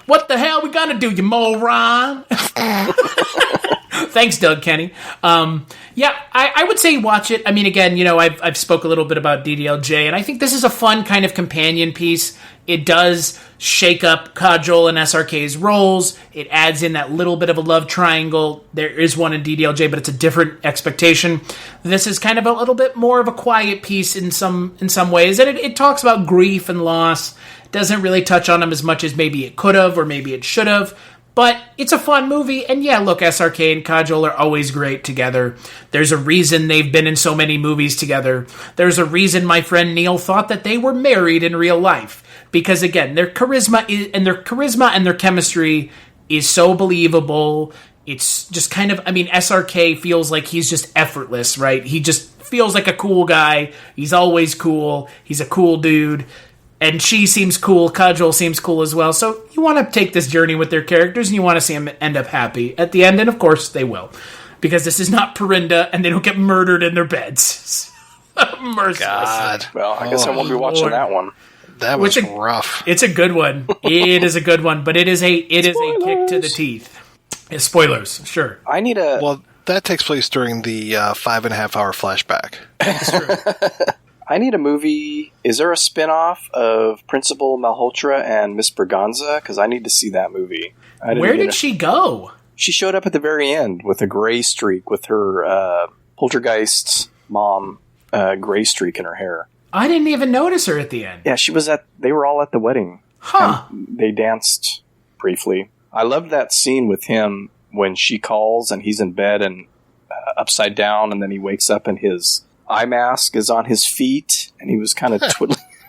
What the hell we gonna do, you moron? Thanks, Doug Kenny. I would say watch it. I mean, again, I've spoke a little bit about DDLJ, and I think this is a fun kind of companion piece. It does shake up Kajol and SRK's roles. It adds in that little bit of a love triangle. There is one in DDLJ, but it's a different expectation. This is kind of a little bit more of a quiet piece in some ways, and it talks about grief and loss. It doesn't really touch on them as much as maybe it could have or maybe it should have. But it's a fun movie, and yeah, look, SRK and Kajol are always great together. There's a reason they've been in so many movies together. There's a reason my friend Neil thought that they were married in real life. Because again, their charisma and their chemistry is so believable. It's just kind of, SRK feels like he's just effortless, right? He just feels like a cool guy. He's always cool. He's a cool dude. And she seems cool. Kajol seems cool as well. So you want to take this journey with their characters, and you want to see them end up happy at the end. And of course, they will. Because this is not Parinda, and they don't get murdered in their beds. Mercilessly. God. Well, I guess I won't be watching that one. That was rough. It's a good one. It is a good one, but it is a kick to the teeth. Spoilers, sure. Well, that takes place during the 5.5-hour flashback. That's true. I need a movie. Is there a spin-off of Principal Malhotra and Miss Braganza? Because I need to see that movie. Where did she go? She showed up at the very end with a gray streak with her poltergeist's mom, gray streak in her hair. I didn't even notice her at the end. Yeah, they were all at the wedding. Huh. They danced briefly. I loved that scene with him when she calls and he's in bed and upside down, and then he wakes up and his eye mask is on his feet, and he was kind of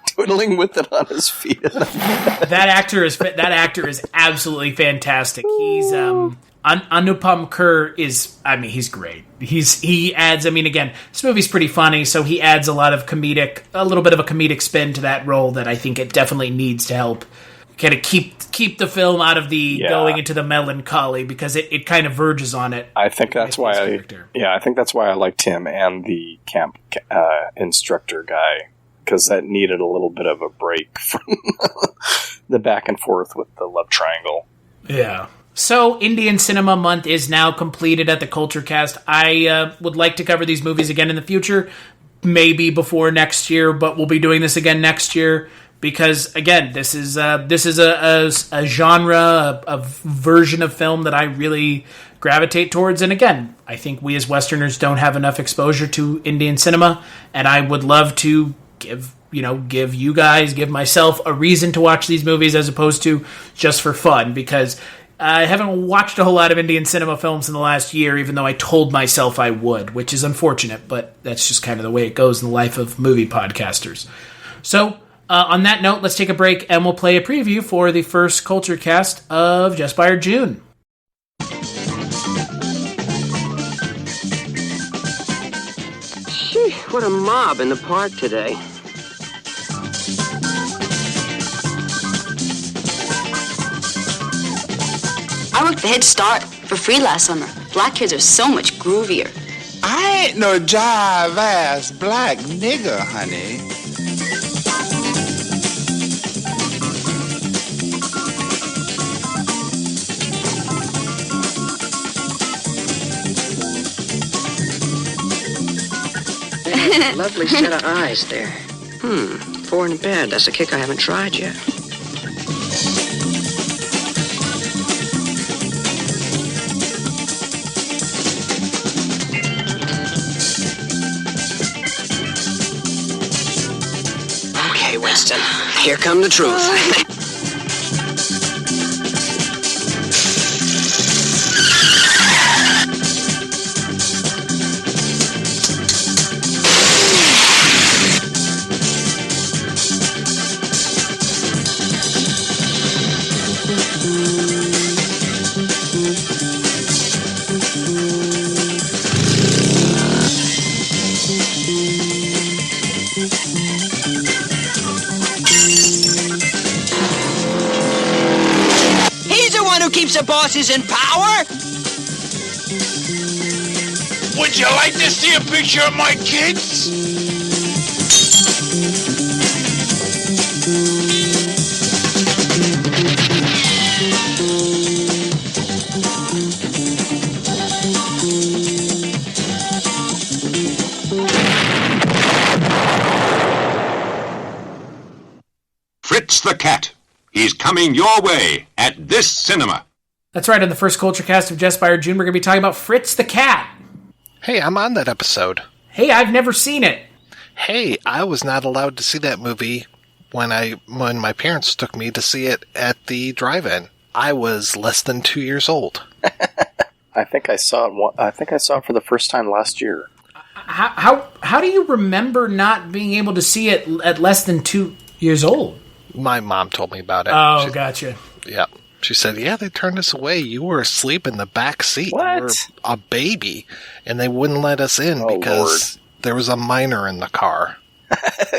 twiddling with it on his feet. That actor is absolutely fantastic. He's Anupam Kher is, he's great. He adds, again, this movie's pretty funny, so he adds a little bit of a comedic spin to that role that I think it definitely needs to help kind of keep the film out of the going into the melancholy, because it kind of verges on it. I think that's why I think that's why I liked him and the camp instructor guy, because that needed a little bit of a break from the back and forth with the love triangle. Yeah. So, Indian Cinema Month is now completed at the Culture Cast. I would like to cover these movies again in the future, maybe before next year, but we'll be doing this again next year because, again, this is a genre, a version of film that I really gravitate towards. And again, I think we as Westerners don't have enough exposure to Indian cinema, and I would love to give myself a reason to watch these movies as opposed to just for fun, because I haven't watched a whole lot of Indian cinema films in the last year, even though I told myself I would, which is unfortunate, but that's just kind of the way it goes in the life of movie podcasters. So, on that note, let's take a break and we'll play a preview for the first Culture Cast of Just by Our June. Gee, what a mob in the park today. I worked the Head Start for free last summer. Black kids are so much groovier. I ain't no jive-ass black nigger, honey. Lovely set of eyes there. 4 in bed. That's a kick I haven't tried yet. Okay, Winston. Here come the truth. Keeps the bosses in power? Would you like to see a picture of my kids? Fritz the Cat. He's coming your way at this cinema. That's right, on the first Culture Cast of Just by Our June, we're going to be talking about Fritz the Cat. Hey, I'm on that episode. Hey, I've never seen it. Hey, I was not allowed to see that movie when my parents took me to see it at the drive-in. I was less than 2 years old. I think I saw it. I think I saw it for the first time last year. How do you remember not being able to see it at less than 2 years old? My mom told me about it. Oh, gotcha. Yeah. She said, yeah, they turned us away. You were asleep in the back seat. What? You were a baby. And they wouldn't let us in because there was a minor in the car.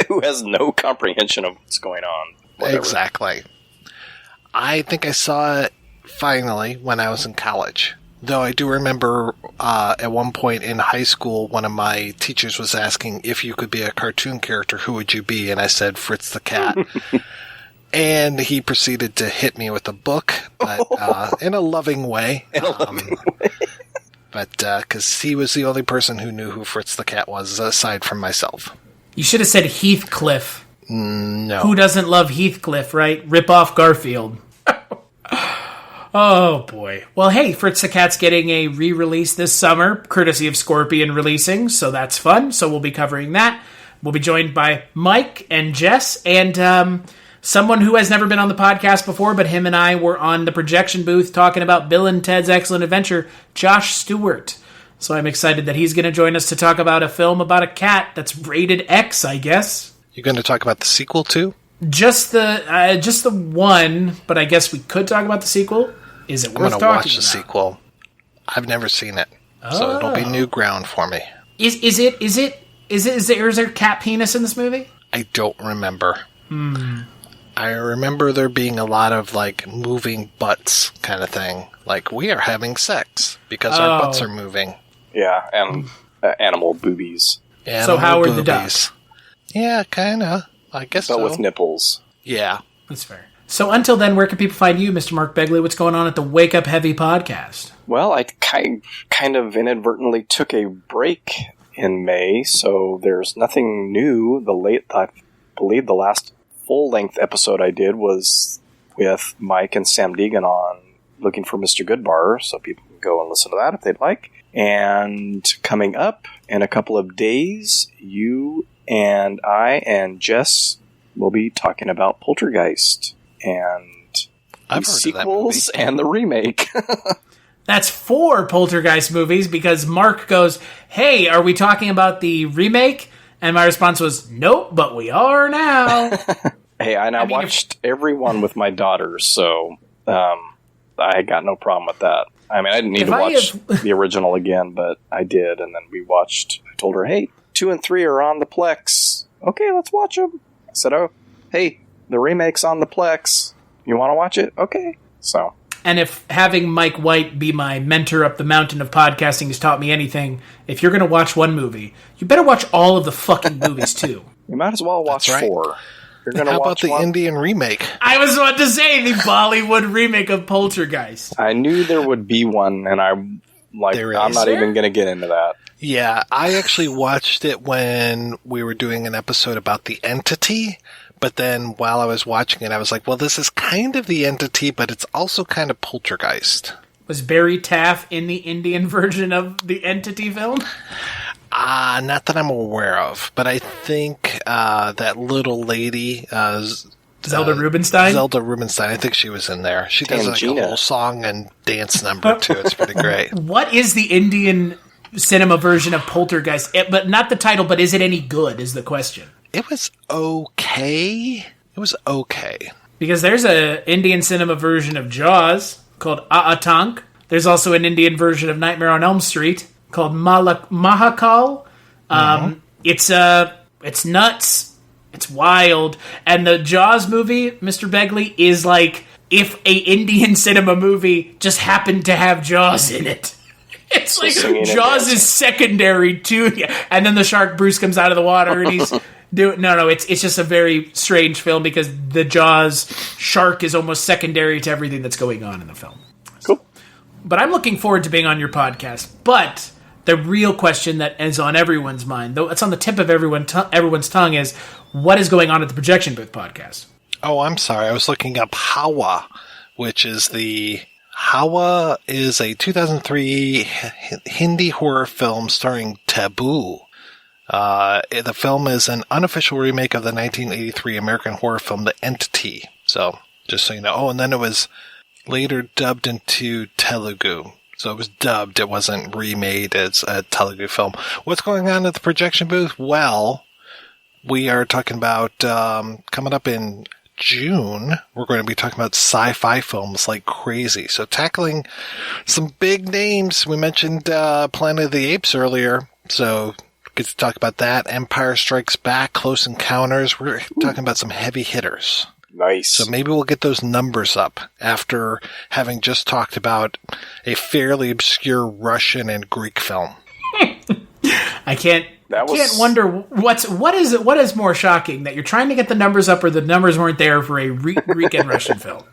Who has no comprehension of what's going on. Whatever. Exactly. I think I saw it finally when I was in college. Though I do remember at one point in high school, one of my teachers was asking if you could be a cartoon character, who would you be? And I said, Fritz the Cat. And he proceeded to hit me with a book, but in a loving way. But because he was the only person who knew who Fritz the Cat was, aside from myself. You should have said Heathcliff. No. Who doesn't love Heathcliff, right? Rip off Garfield. Oh, boy. Well, hey, Fritz the Cat's getting a re-release this summer, courtesy of Scorpion Releasing, so that's fun. So we'll be covering that. We'll be joined by Mike and Jess and someone who has never been on the podcast before, but him and I were on the projection booth talking about Bill and Ted's Excellent Adventure, Josh Stewart. So I'm excited that he's going to join us to talk about a film about a cat that's rated X, I guess. You're going to talk about the sequel, too? Just the one, but I guess we could talk about the sequel. Is it worth talking about? I'm going to watch the sequel. I've never seen it, so it'll be new ground for me. Is there cat penis in this movie? I don't remember. I remember there being a lot of, like, moving butts kind of thing. Like, we are having sex because our butts are moving. Yeah, and animal boobies. So Howard the Duck. Yeah, kind of. I guess so. But with nipples. Yeah. That's fair. So until then, where can people find you, Mr. Mark Begley? What's going on at the Wake Up Heavy podcast? Well, I kind of inadvertently took a break in May, so there's nothing new. I believe the last full-length episode I did was with Mike and Sam Deegan on Looking for Mr. Goodbar, so people can go and listen to that if they'd like. And coming up in a couple of days, you and I and Jess will be talking about Poltergeist and the sequels and the remake. That's 4 Poltergeist movies because Mark goes, hey, are we talking about the remake? And my response was, nope, but we are now. Hey, I watched every one with my daughters, so I got no problem with that. I mean, I didn't need to watch the original again, but I did, and then I told her, hey, 2 and 3 are on the Plex. Okay, let's watch them. I said, oh, hey, the remake's on the Plex. You want to watch it? Okay. So. And if having Mike White be my mentor up the mountain of podcasting has taught me anything, if you're going to watch one movie, you better watch all of the fucking movies, too. You might as well watch 4. How about the Indian remake? I was about to say the Bollywood remake of Poltergeist. I knew there would be one, and I'm not even going to get into that. Yeah, I actually watched it when we were doing an episode about The Entity, but then while I was watching it, I was like, well, this is kind of The Entity, but it's also kind of Poltergeist. Was Barry Taff in the Indian version of The Entity film? Not that I'm aware of, but I think that little lady, Zelda Rubinstein? Zelda Rubinstein, I think she was in there. She does like a whole song and dance number, too. It's pretty great. What is the Indian cinema version of Poltergeist? But not the title, but is it any good, is the question. It was okay. Because there's an Indian cinema version of Jaws called Aatank. There's also an Indian version of Nightmare on Elm Street called Mahakal. It's nuts. It's wild. And the Jaws movie, Mr. Begley, is like if a Indian cinema movie just happened to have Jaws in it. It's like Jaws is secondary to, and then the shark Bruce comes out of the water and he's doing. No, it's just a very strange film because the Jaws shark is almost secondary to everything that's going on in the film. Cool. But I'm looking forward to being on your podcast. But the real question that is on everyone's mind, though it's on the tip of everyone's tongue, is what is going on at the Projection Booth podcast? Oh, I'm sorry. I was looking up Hawa, which is Hawa is a 2003 Hindi horror film starring Taboo. The film is an unofficial remake of the 1983 American horror film The Entity. So, just so you know. Oh, and then it was later dubbed into Telugu. So it was dubbed. It wasn't remade as a Telugu film. What's going on at the Projection Booth? Well, we are talking about coming up in June, we're going to be talking about sci-fi films like crazy. So tackling some big names. We mentioned Planet of the Apes earlier, so get to talk about that. Empire Strikes Back, Close Encounters. We're talking about some heavy hitters. Nice. So maybe we'll get those numbers up after having just talked about a fairly obscure Russian and Greek film. I can't wonder what is more shocking, that you're trying to get the numbers up or the numbers weren't there for a Greek and Russian film.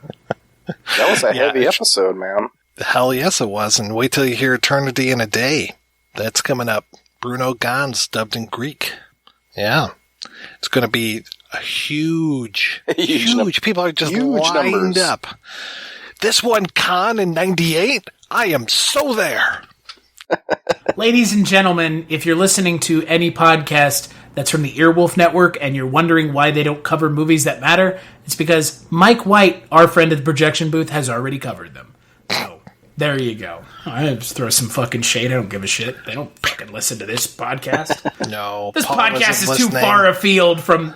That was a heavy episode, man. Hell yes it was, and wait till you hear Eternity in a Day. That's coming up. Bruno Ganz dubbed in Greek. Yeah. It's going to be a huge. People are just lined numbers up. This one, Khan in 98? I am so there. Ladies and gentlemen, if you're listening to any podcast that's from the Earwolf Network and you're wondering why they don't cover movies that matter, it's because Mike White, our friend at the Projection Booth, has already covered them. So, there you go. I just throw some fucking shade. I don't give a shit. They don't fucking listen to this podcast. No. This podcast is too far afield for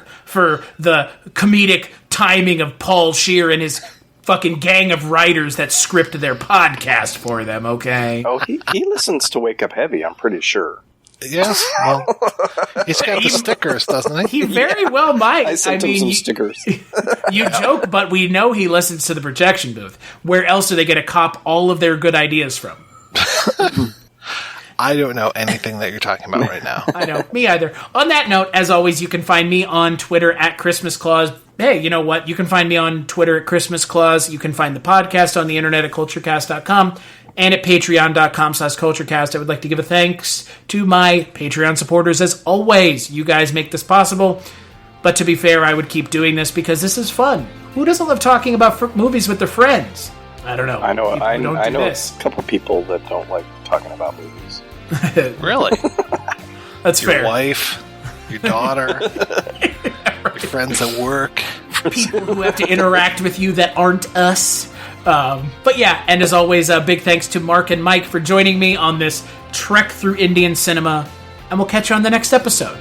the comedic timing of Paul Scheer and his fucking gang of writers that script their podcast for them, okay? Oh, he listens to Wake Up Heavy, I'm pretty sure. Yes, well, he's got the stickers, doesn't he? He very well might. I sent him some stickers. You joke, but we know he listens to the Projection Booth. Where else do they get to cop all of their good ideas from? I don't know anything that you're talking about right now. I know, me either. On that note, as always, you can find me on Twitter at Christmas Claus. Hey, you know what? You can find me on Twitter at Christmas Claus. You can find the podcast on the internet at culturecast.com and at patreon.com/culturecast. I would like to give a thanks to my Patreon supporters. As always, you guys make this possible. But to be fair, I would keep doing this because this is fun. Who doesn't love talking about movies with their friends? I don't know. I know. I know a this. couple people that don't like talking about movies. Really? That's your fair. Your wife, your daughter, your friends at work. People who have to interact with you that aren't us. But yeah, and as always, a big thanks to Mark and Mike for joining me on this trek through Indian cinema. And we'll catch you on the next episode.